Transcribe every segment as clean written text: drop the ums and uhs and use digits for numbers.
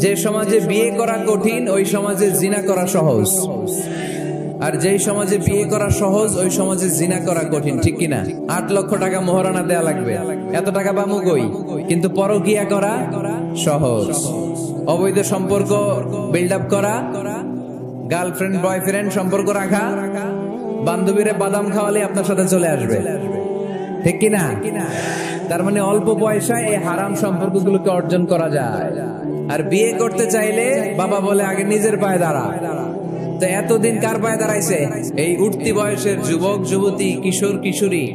যে সমাজে বিয়ে করা কঠিন ওই সমাজে জিনা করা সহজ, আর যেই সমাজে বিয়ে করা সহজ ওই সমাজে জিনা করা কঠিন, ঠিক কিনা? 8 লক্ষ টাকা মোহরানা দেয়া লাগবে, এত টাকা পামু কই? কিন্তু পরকিয়া করা সহজ। অবৈধ সম্পর্ক বিল্ড আপ করা, গার্লফ্রেন্ড বয়ফ্রেন্ড সম্পর্ক রাখা, বান্ধবীরে বাদাম খাওয়ালে আপনার সাথে চলে আসবে, ঠিক কিনা? তার মানে অল্প পয়সায় এই হারাম সম্পর্কগুলোকে অর্জন করা যায়। আর বিয়ে করতে চাইলে বাবা বলে আগে নিজের পায়ে দাঁড়া। তো এতদিন কার পায়ে দাঁড়াইছে? এই উঠতি বয়সের যুবক যুবতী, কিশোর কিশোরী,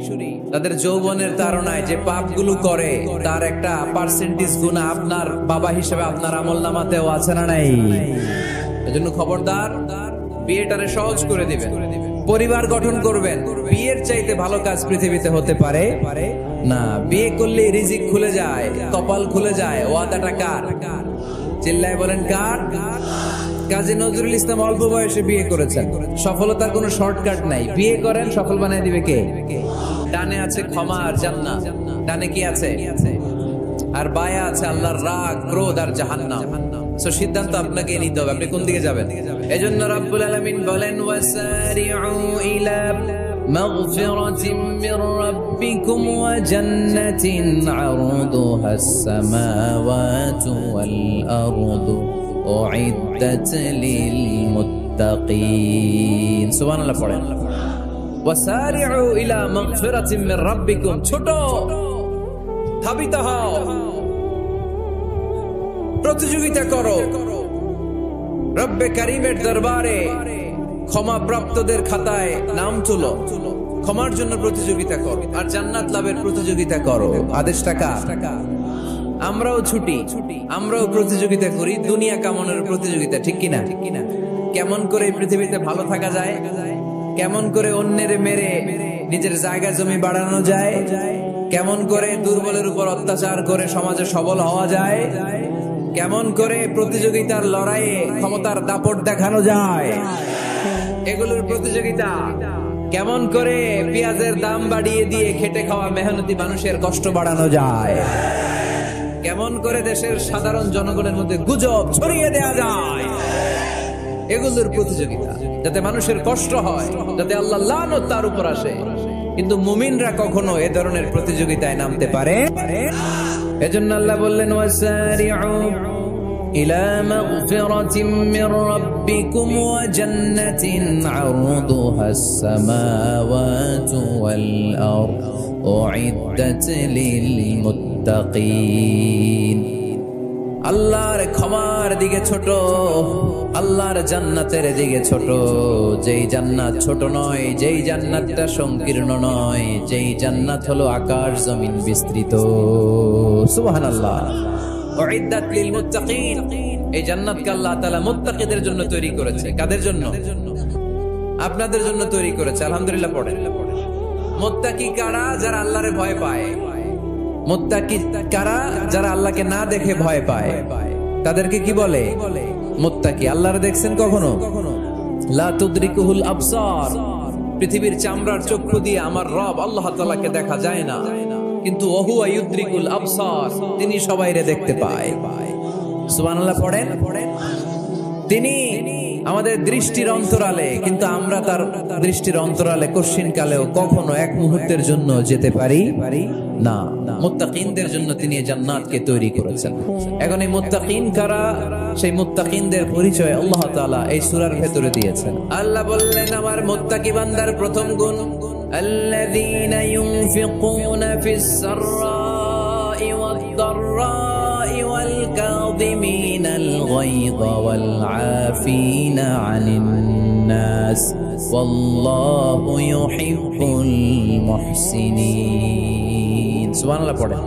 তাদের যৌবনের তাড়নায় যে পাপগুলো করে তার একটা পার্সেন্টেজ গুণা আপনার বাবা হিসেবে আপনার আমলনামাতেও আছে না নাই? এজন্য খবরদার, বিয়েটারে সহজ করে দিবেন, পরিবার গঠন করবেন। বিয়ের চাইতে ভালো কাজ পৃথিবীতে হতে পারে না। বিয়ে করলে রিজিক খুলে যায়, কপাল খুলে যায়। ওয়াদাটা কার? চিল্লায় বলেন কার? কাজী নজরুল ইসলাম অল্প বয়সে বিয়ে করেছেন। সফলতার কোনো শর্টকাট নাই। বিয়ে করেন, সফল বানায় দিবে কে? ডানে আছে ক্ষমা আর জান্নাত, ডানে কি আছে? আর বায়ে আছে আল্লাহর রাগ, ক্রোধ আর জাহান্নাম। সো সিদ্ধান্ত আপনাকে নিতে হবে, আপনি কোন দিকে যাবেন। এজন্য রাব্বুল আলামিন বলেন ওয়াসারিউ ইলা মাগফিরাতিন মির রাব্বিকুম ওয়া জান্নাতিন আরদুহাস সামাওয়াতু ওয়াল আরদু উইদ্দাত লিল মুত্তাকিন। সুবহানাল্লাহ পড়েন। ওয়াসারিউ ইলা মাগফিরাতিন মির রাব্বিকুম, ছোট ধাবিত হও, প্রতিযোগিতা করো রব্বে কারীমের দরবারে, ক্ষমা প্রাপ্তদের খাতায় নাম তুলো, ক্ষমার জন্য প্রতিযোগিতা করো আর জান্নাত লাভের প্রতিযোগিতা করো। আদেশটা কার? আমরাও ছুটি, আমরাও প্রতিযোগিতা করি, দুনিয়া কামনের প্রতিযোগিতা, ঠিক কিনা? কেমন করে পৃথিবীতে ভালো থাকা যায়, কেমন করে অন্যের মেরে নিজের জায়গা জমি বাড়ানো যায়, কেমন করে দুর্বলের উপর অত্যাচার করে সমাজে সবল হওয়া যায়, কেমন করে প্রতিযোগিতার লড়াইয়ে ক্ষমতার দাপট দেখানো যায়, এগুলোর প্রতিযোগিতা। কেমন করে পেঁয়াজের দাম বাড়িয়ে দিয়ে খেটে খাওয়া মেহনতি মানুষের কষ্ট বাড়ানো যায়, কেমন করে দেশের সাধারণ জনগণের মধ্যে গুজব ছড়িয়ে দেয়া যায়, এগুলোর প্রতিযোগিতা, যাতে মানুষের কষ্ট হয়, যাতে আল্লাহ লানত তার উপর আসে। কিন্তু মুমিনরা কখনো এ ধরনের প্রতিযোগিতায় নামতে পারে। এজন্য আল্লাহ বললেন ওয়াসারিউ ইলা মাগফিরাতিন মির রাব্বিকুম ওয়া জান্নাতিন আরদুহাস সামাওয়াতু ওয়াল আরদু উইদ্দাত লিল মুত্তাকিন। আল্লাহর ক্ষমার দিকে ছোট, আল্লাহর জান্নাতের দিকে ছোট। যেই জান্নাত ছোট নয়, যেই জান্নাতটা সংকীর্ণ নয়, যেই জান্নাত হলো আকাশ জমিন বিস্তৃত। সুবহানাল্লাহ। উইদ্দাত লিল মুত্তাকিন, এই জান্নাতকে আল্লাহ তাআলা মুত্তাকিদের জন্য তৈরি করেছে। কাদের জন্য? আপনাদের জন্য তৈরি করেছে। আলহামদুলিল্লাহ পড়েন। মুত্তাকি কারা? যারা আল্লাহরে ভয় পায়। মুত্তাকি কারা? যারা আল্লাহকে না দেখে ভয় পায়, তাদেরকে কি বলে? মুত্তাকি। আল্লাহরে দেখছেন কখনো? লা তুদরিকুহুল আবসার, পৃথিবীর চামড়ার চক্ষু দিয়ে আমার রব আল্লাহ তাআলাকে দেখা যায় না, কিন্তু ওহুয়া ইউদরিকুল আবসার, তিনি সবাইরে দেখতে পায়। সুবহানাল্লাহ পড়েন। তিনি আমাদের দৃষ্টির অন্তরালে, কিন্তু আমরা তার দৃষ্টির অন্তরালে কশিন কালেও কখনো এক মুহূর্তের জন্য যেতে পারি না। মুত্তাকিনদের জন্য তিনি জান্নাতকে তৈরি করেছেন। এখন এই মুত্তাকিন কারা? সেই মুত্তাকিনদের পরিচয় আল্লাহ তাআলা এই সূরার ভেতরে দিয়েছেন। আল্লাহ বললেন আমার মুত্তাকি বান্দার প্রথম গুণ আল্লাযীনা ইউনফিকুনা ফিস সাররাই ওয়াদ দাররাই ওয়াল কাযিমিনাল গায়যা ওয়াল আফিনা আনিন নাস ওয়াল্লাহু ইউহিব্বুল মুহসিনিন। সুবহানাল্লাহ পড়েন।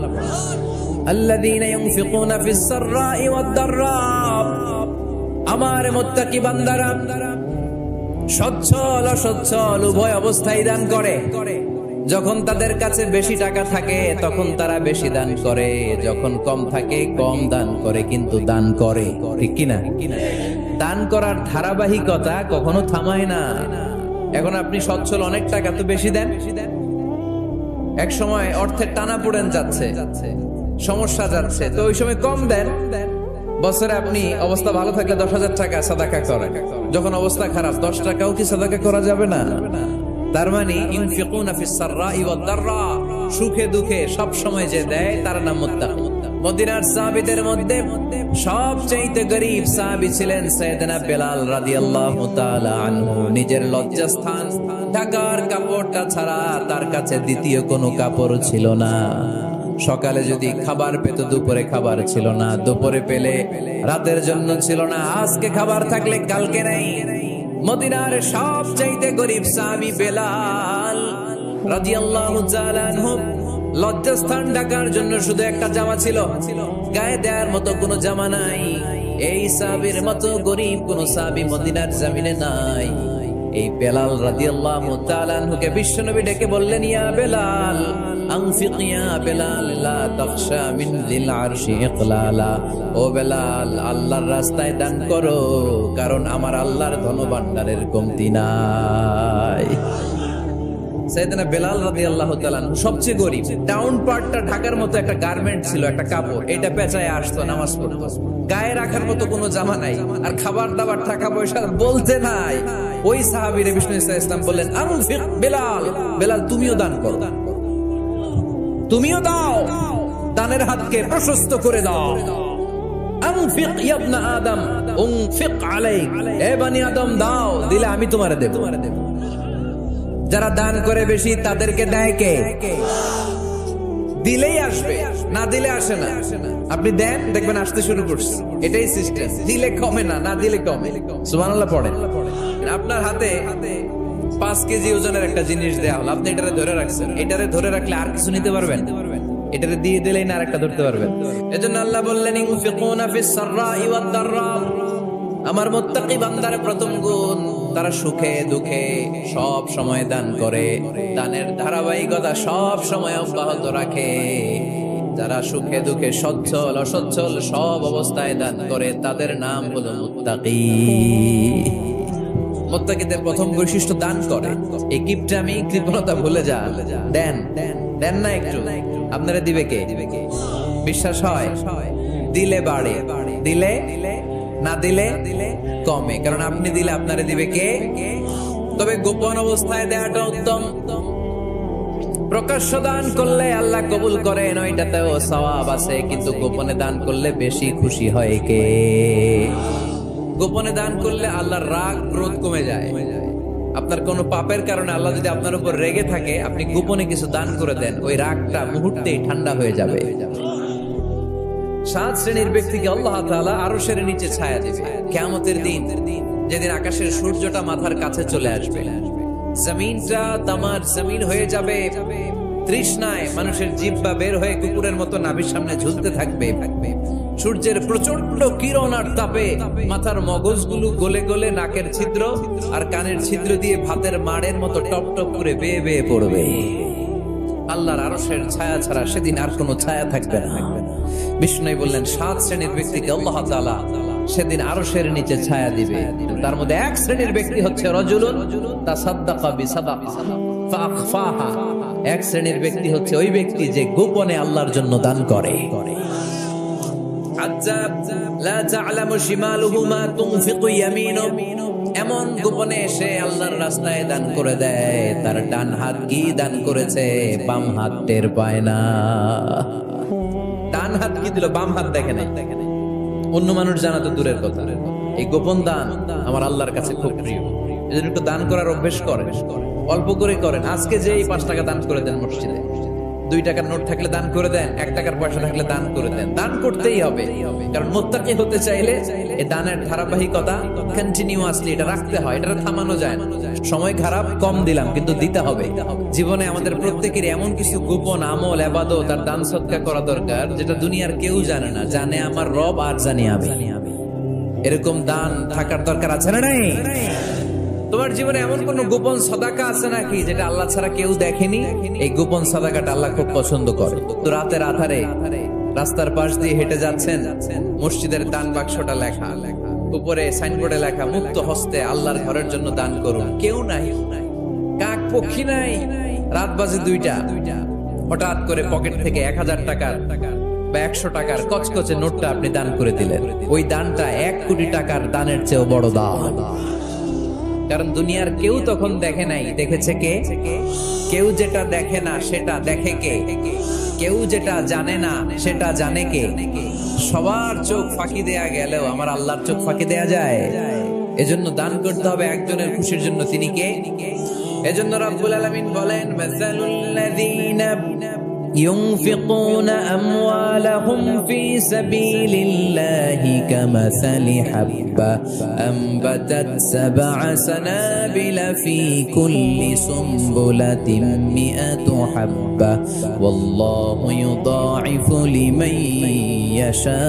আল্লাযীনা ইউনফিকুনা ফিস সাররাই ওয়াদ দাররা, আমার মুত্তাকি বান্দারা সচ্ছল অসচ্ছল উভয় অবস্থায় দান করে। যখন তাদের কাছে বেশি টাকা থাকে তখন তারা বেশি দান করে, যখন কম থাকে কম দান করে, কিন্তু দান করে, ঠিক কিনা? দান করার ধারাবাহিকতা কখনো থামায় না। এখন আপনি সচ্ছল, অনেক টাকা, তো বেশি দেন। এক সময় অর্থের টানা পড়েন যাচ্ছে, সমস্যা যাচ্ছে, তো ওই সময় কম দেন। বছরে আপনি অবস্থা ভালো থাকলে 10,000 টাকা সাদাকা করেন, যখন অবস্থা খারাপ 10 টাকাও কি সাদাকা করা যাবে না? তার মানে ইনফিকুনা ফিস সাররাই ওয়াদ দাররা, সুখে দুঃখে সব সময় যে দেয় তার নাম মুত্তাকি। মদিনার সাহাবীদের মধ্যে সবচেয়ে গরীব সাহাবী ছিলেন সাইয়েদনা বেলাল রাদিয়াল্লাহু তাআলা আনহু। নিজের লজ্জাস্থান ঢাকার কাপড়টা ছাড়া তার কাছে দ্বিতীয় কোনো কাপড় ছিল না। সকালে যদি খাবার পেত, দুপুরে খাবার ছিল না, দুপুরে পেলে রাতের জন্য ছিল না, আজকে খাবার থাকলে কালকে নেই। মদিনার সবচেয়ে গরীব সাহাবী বেলাল রাদিয়াল্লাহু তাআলা আনহু লজ্জাস্থান ঢাকার জন্য শুধু একটা জামা ছিল, গায়ে দেওয়ার মতো কোনো জামা নাই। এই সাহাবীর মতো গরীব কোন সাহাবী মদিনার জমিনে নাই। এই বেলাল রাদিয়াল্লাহু তাআলা আনহুকে বিশ্বনবী ডেকে বললেন, ইয়া বেলাল আনফিক ইয়া বেলাল লা তাখশা মিন যিল আরশি ইকলালা। ও বেলাল, আল্লাহর রাস্তায় দান করো, কারণ আমার আল্লাহর ধনভাণ্ডারের কমতি নাই। সাইয়েদনা বেলাল রাদিয়াল্লাহু তাআলা সবচেয়ে গরীব, টাউন পার্টটা ঢাকার মতো একটা গার্মেন্ট ছিল, একটা কাপড়, এটা পেঁচায় আসতো, নামাজ পড়তো, গায়ে রাখার মতো কোনো জামা নাই, আর খাবার দাবার টাকা পয়সা বলতে নাই। ওই সাহাবীরে বিষ্ণু ইসলাম বললেন, আনফিক বেলাল, বেলাল তুমিও দান করো, তুমিও দাও, দানের হাতকে প্রশস্ত করে দাও। আনফিক ইয়া ইবনা আদম উনফিক আলাইক, এ বনি আদম দাও, দিলে আমি তোমারে দেব। যারা দান করে বেশি তাদেরকে দেয় কে? দিলেই আসবে, না দিলে আসে না। আপনি দেন, দেখবেন আসতে শুরু করছে, এটাই সিস্টেম। দিলে কমে না, না দিলে কমে। সুবহানাল্লাহ পড়েন। আপনার হাতে 5 কেজি ওজনের একটা জিনিস দেয়া হলো, আপনি এটারে ধরে রাখছেন, এটারে ধরে রাখলে আর কিছু নিতে পারবেন? এটারে দিয়ে দিলেই না আরেকটা ধরতে পারবেন। এজন্য আল্লাহ বললেন, ইনফিকুনা ফিস সাররাই ওয়াদ দাররা। আমার মুত্তাকি বান্দার প্রথম গুণ, তারা সুখে দুঃখে সব সময় দান করে, দানের ধারাবাহিকতা সব সময় অব্যাহত রাখে। যারা সুখে দুঃখে সচ্ছল অসচ্ছল সব অবস্থায় দান করে, তাদের নাম হলো মুত্তাকি। মুত্তাকিদের প্রথম বৈশিষ্ট্য দান করে। এই কিপটামি কৃপণতা ভুলে যা, দেন দেন না একটু, আপনারা দিবে কে? বিশ্বাস হয়? দিলে বাড়ে, দিলে না দিলে কমে, কারণ আপনি দিলে আপনারে দিবে কে? তবে গোপন অবস্থায় দেওয়াটা উত্তম। প্রকাশ্য দান করলে আল্লাহ কবুল করেন, ওইটাতেও সওয়াব আছে, কিন্তু গোপনে দান করলে বেশি খুশি হয় কে? গোপনে দান করলে আল্লাহর রাগ ক্রোধ কমে যায়। আপনার কোন পাপের কারণে আল্লাহ যদি আপনার উপর রেগে থাকে, আপনি গোপনে কিছু দান করে দেন, ওই রাগটা মুহূর্তেই ঠান্ডা হয়ে যাবে। 7 শ্রেণীর ব্যক্তিকে আল্লাহ তাআলা আরশের নিচে ছায়া দিবে কিয়ামতের দিন, যেদিন আকাশের সূর্যটা মাথার কাছে চলে আসবে, জমিনটা তামার জমিন হয়ে যাবে, তৃষ্ণায় মানুষের জিহ্বা বের হয়ে কুকুরের মতো নাভির সামনে ঝুলতে থাকবে। সূর্যের প্রচন্ড কিরণ আর তাপে মাথার মগজগুলো গলে গলে নাকের ছিদ্র আর কানের ছিদ্র দিয়ে ভাতের মাড়ের মতো টপ টপ করে বেয়ে বেয়ে পড়বে। আল্লাহর আরশের ছায়া ছাড়া সেদিন আর কোনো ছায়া থাকবে না। বিষ্ণু বললেন, 7 শ্রেণীর ব্যক্তিকে আল্লাহ তাআলা সেদিন আরশের নিচে ছায়া দিবে। তার মধ্যে 1 শ্রেণীর ব্যক্তি হচ্ছে রাজুলুন তাসাদ্দাকা বিসাদাকা ফাআখফাহা। 1 শ্রেণীর ব্যক্তি হচ্ছে ওই ব্যক্তি যে গোপনে আল্লাহর জন্য দান করে। আযাব লা তা'লামু শিমালুহু মা তুনফিকু ইয়ামিনু, এমন গোপনে এসে আল্লাহর রাস্তায় দান করে দেয়, তার ডান হাত কি দান করেছে বাম হাত টের পায় না। ডান হাত কি দিল, বাম হাত দেখে নাই। অন্য মানুষ জানা তো দূরের কথা, এই গোপন দান আমার আল্লাহর কাছে খুব প্রিয়। এজন্য একটু দান করার অভ্যেস করেন, অল্প করে করেন। আজকে যে 5 টাকা দান করে দেন মসজিদে, 2 টাকার নোট থাকলে দান করে দেন, 1 টাকার পয়সা থাকলে দান করে দেন। দান করতেই হবে, কারণ মুত্তাকি হতে চাইলে এই দানের ধারাবাহিকতা কন্টিনিউয়াসলি এটা রাখতে হয়, এটা থামানো যায় না। সময় খারাপ, কম দিলাম, কিন্তু দিতে হবে। জীবনে আমাদের প্রত্যেকের এমন কিছু গোপন আমল ইবাদত আর দান সদকা করা দরকার, যেটা দুনিয়ার কেউ জানে না, জানে আমার রব আর জানি আমি। এরকম দান থাকার দরকার আছে না নাই? তোমার জীবনে এমন কোন গোপন সাদাকা আছে নাকি যেটা আল্লাহ ছাড়া কেউ দেখেনি? এই গোপন সাদাকাটা আল্লাহ খুব পছন্দ করে। তো রাতের আধারে রাস্তার পাশ দিয়ে হেঁটে যাচ্ছেন, মসজিদের দান বাক্সটা লেখা, উপরে সাইনবোর্ডে লেখা, মুক্ত হস্তে আল্লাহর ঘরের জন্য দান করুন। কেউ নাই, কাক পক্ষী নাই, রাত বাজে 2টা, হঠাৎ করে পকেট থেকে 1000 টাকার বা 100 টাকার কচকচে নোটটা আপনি দান করে দিলেন, ওই দানটা 1 কোটি টাকার দানের চেয়েও বড় দান। কারণ দুনিয়ার কেউ তখন দেখে নাই, দেখেছে কে? কেউ যেটা দেখে না সেটা দেখে কে? কেউ যেটা জানে না সেটা জানে কে? সবার চোখ ফাঁকি দেয়া গেলেও আমার আল্লাহর চোখ ফাঁকি দেয়া যায়? এজন্য দান করতে হবে একজনের খুশির জন্য। তিনি কে? এজন্য রব্বুল আলামিন বলেন, মাসালুল্লাযীনা ইউনফিকুনা আমওয়ালাহুম ফি সাবিলিল্লাহি কামাসালি হাব্বা আমবাতাত সাবআ সানাবিলা ফি কুল্লি সুনবুলাতিন মিআতু হাব্বা ওয়াল্লাহু ইউদাঈফু লিমান ইয়াশা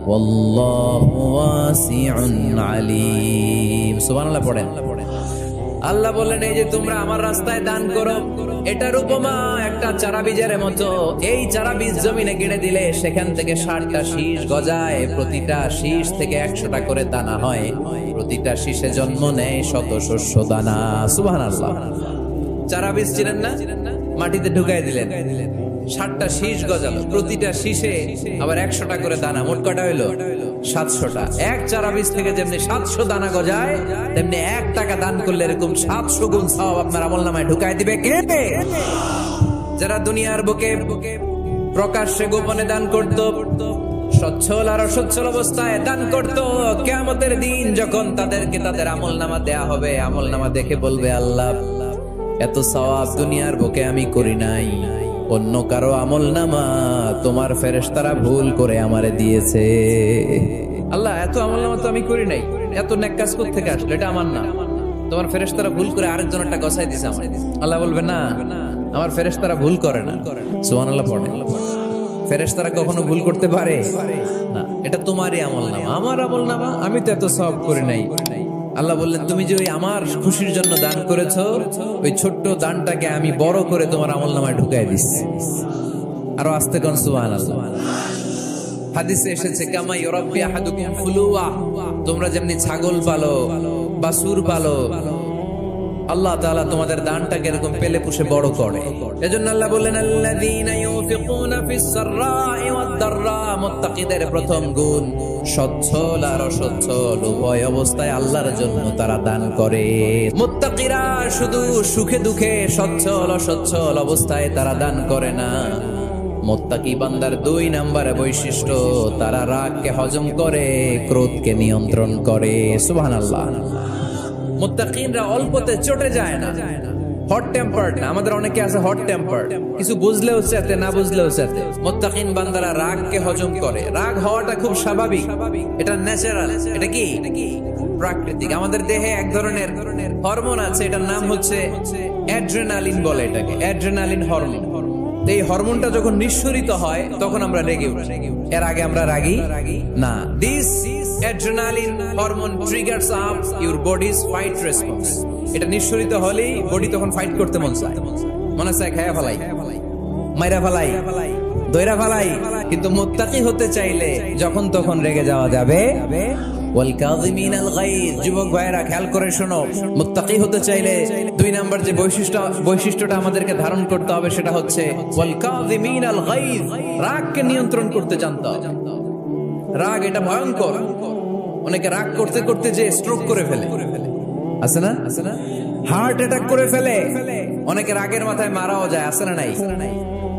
ওয়াল্লাহু ওয়াসিউন আলীম। সুবহানাল্লাহ পড়েন। আল্লাহ বলেন, এই যে তোমরা আমার রাস্তায় দান করো, এটার উপমা একটা চারা বীজের মতো। এই চারা বীজ জমিনে গেড়ে দিলে সেখান থেকে 60টা শীষ গজায়, প্রতিটা শীষ থেকে 100টা করে দানা হয়, প্রতিটা শীষে জন্ম নেয় শত শস্য দানা। সুবহানাল্লাহ। চারা বীজ ছিলেন না, মাটিতে ঢুকাই দিলেন, 60টা শীষ গজালো, প্রতিটা শীষে আবার 100টা করে দানা, মোট কটা হইলো? 700টা। এক চারা বীজ থেকে যেমনি 700 দানা গজায়, তেমনি 1 টাকা দান করলে এরকম 700 গুণ সওয়াব আপনার আমলনামায় ঢুকাই দিবে কে? যারা দুনিয়ার বুকে প্রকাশ্যে গোপনে দান করত, সচ্ছল আর অসচ্ছল অবস্থায় দান করত, কিয়ামতের দিন যখন তাদেরকে তাদের আমলনামা দেয়া হবে, আমলনামা দেখে বলবে, আল্লাহ এত সওয়াব দুনিয়ার বুকে আমি করি নাই, অন্য কারো আমলনামা তোমার ফেরেশতারা ভুল করে আমারে দিয়েছে। আল্লাহ এত আমলনামা তো আমি করি নাই, এত নেক কাজ কোথা থেকে আসলো? এটা আমার না, তোমার ফেরেশতারা ভুল করে আরেকজনেরটা গছাই দিয়েছে আমার। আল্লাহ বলবে, না, আমার ফেরেশতারা ভুল করে না। সুবহানাল্লাহ পড়েন। ফেরেশতারা কখনো ভুল করতে পারে না, এটা তোমারই আমলনামা, আমার আমলনামা, আমি তো এত সওয়াব করি নাই। আল্লাহ বললেন, তুমি যে ওই আমার খুশির জন্য দান করেছো, ওই ছোট্ট দানটাকে আমি বড় করে তোমার আমলনামায় ঢুকাই দিচ্ছি। আরো আস্তে কোন সুবহানাল্লাহ। হাদিসে এসেছে, কামা ইউরাব্বি আহাদুকুম ফুলুয়া, তোমরা যেমনি ছাগল পালো, বাছুর পালো, আল্লাহ তাআলা তোমাদের দানটাকে এরকম পেলে পুষে বড় করে। এজন্য আল্লাহ বললেন, আল্লাযীনা ইউনফিকুনা ফিস সাররাই ওয়াদ দাররা, মুত্তাকিদের প্রথম গুণ সচ্ছল আর অসচ্ছল উভয় অবস্থায় আল্লাহর জন্য তারা দান করে। মুত্তাকিরা শুধু সুখে দুঃখে সচ্ছল অসচ্ছল অবস্থায় তারা দান করে না। মুত্তাকি বান্দার 2 নম্বরে বৈশিষ্ট্য, তারা রাগকে হজম করে, ক্রোধকে নিয়ন্ত্রণ করে। সুবহানাল্লাহ। মুত্তাকিনরা অল্পতে চটে যায় না, হট টেম্পার্ড না। আমাদের অনেকে আছে হট টেম্পার্ড, কিছু বুঝলেও চেতে, না বুঝলেও চেতে। মুত্তাকিন বান্দারা রাগকে হজম করে। রাগ হওয়াটা খুব স্বাভাবিক, এটা ন্যাচারাল, এটা কি প্রাকৃতিক। আমাদের দেহে এক ধরনের হরমোন আছে, এটার নাম হচ্ছে অ্যাড্রেনালিন বলে এটাকে, অ্যাড্রেনালিন হরমোন। এই হরমোনটা যখন নিঃসরিত হয় তখন আমরা রেগে উঠি। এর আগে আমরা রাগি না। This adrenaline hormone triggers up your bodies fight response. এটা নিঃসরিত হলেই বডি তখন ফাইট করতে মন চায়, মনে চায় খায়া ফেলাই, মাইরা ফেলাই, দইরা ফেলাই। কিন্তু মুত্তাকি হতে চাইলে যখন তখন রেগে যাওয়া যাবে। ওয়াল কাযিমিনাল গায়জ, যুবক ভাইরা খেয়াল করে শোনো, মুত্তাকি হতে চাইলে 2 নাম্বার যে বৈশিষ্ট্যটা আমাদেরকে ধারণ করতে হবে সেটা হচ্ছে ওয়াল কাযিমিনাল গায়জ, রাগকে নিয়ন্ত্রণ করতে জানতে হবে। রাগ এটা ভয়ঙ্কর। অনেকে রাগ করতে করতে যে স্ট্রোক করে ফেলে, আছে না? হার্ট অ্যাটাক করে ফেলে। অনেকে রাগের মাথায় মারাও যায়, আছে না নাই?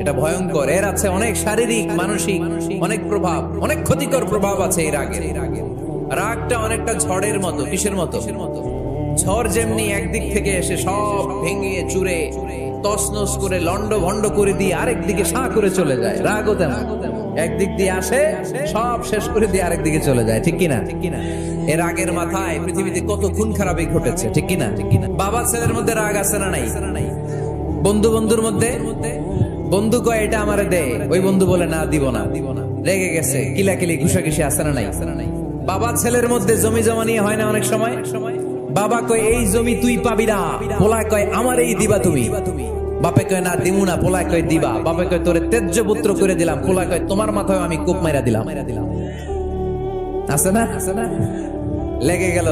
এটা ভয়ঙ্কর। এর আছে অনেক শারীরিক মানসিক অনেক প্রভাব, অনেক ক্ষতিকর প্রভাব আছে এই রাগের। রাগটা অনেকটা ঝড়ের মতো। কিসের মতো? ঝড় যেমনি একদিক থেকে এসে সব ভেঙে চুরে তছনছ করে লন্ড ভন্ড করে দিয়ে আরেক দিকে সাঁ করে চলে যায়, রাগও তেমন একদিক দিয়ে আসে সব শেষ করে দিয়ে আরেক দিকে চলে যায়। ঠিক কিনা? এর রাগের মাথায় পৃথিবীতে কত খুন খারাপই ঘটেছে। ঠিক কিনা? বাবা ছেলের মধ্যে রাগ আছে না নাই? বন্ধু বন্ধুর মধ্যে, বন্ধু কয় এটা আমারে দে, ওই বন্ধু বলে না দিব না, রেগে গেছে, কিলাকিলি ঘুষাঘুষি আছে না নাই? বাবা ছেলের মধ্যে জমি জমা নিয়ে হয় না অনেক সময়? বাবা কয় এই জমি তুই পাবি না, পোলা কয় আমার এই দিবা তুমি। বাপে কয় না দিমু না, পোলা কয় দিবা। বাপে কয় তোরে তেজ্য পুত্র করে দিলাম, পোলা কয় তোমার মাথায় আমি কূপ মাইরা দিলাম। আছে না? লেগে গেল,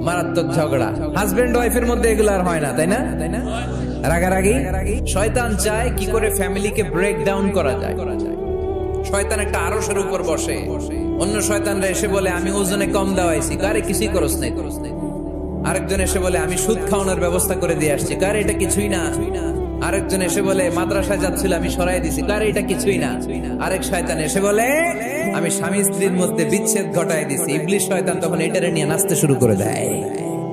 মারাত্মক ঝগড়া। হাজবেন্ড ওয়াইফের মধ্যে এগুলো আর হয় না, তাই না? রাগারাগি। শয়তান চায় কি করে ফ্যামিলিকে ব্রেক ডাউন করা যায়, শয়তান একটা আরশের উপর বসে, অন্য শয়তানরা এসে বলে আমি ওজনে কম দেওয়াইছি, কারে কিছুই করস নাই। আরেকজন এসে বলে আমি সুদ খাওয়ানোর ব্যবস্থা করে দিয়ে আসছি, কারে এটা কিছুই না। আরেকজন এসে বলে মাদ্রাসায় যাচ্ছিল আমি সরাই দিছি, কারে এটা কিছুই না। আরেক শয়তান এসে বলে আমি স্বামী স্ত্রীর মধ্যে বিচ্ছেদ ঘটায় দিছি। ইবলিশ শয়তান তখন এটারে নিয়ে নাচতে শুরু করে দেয়।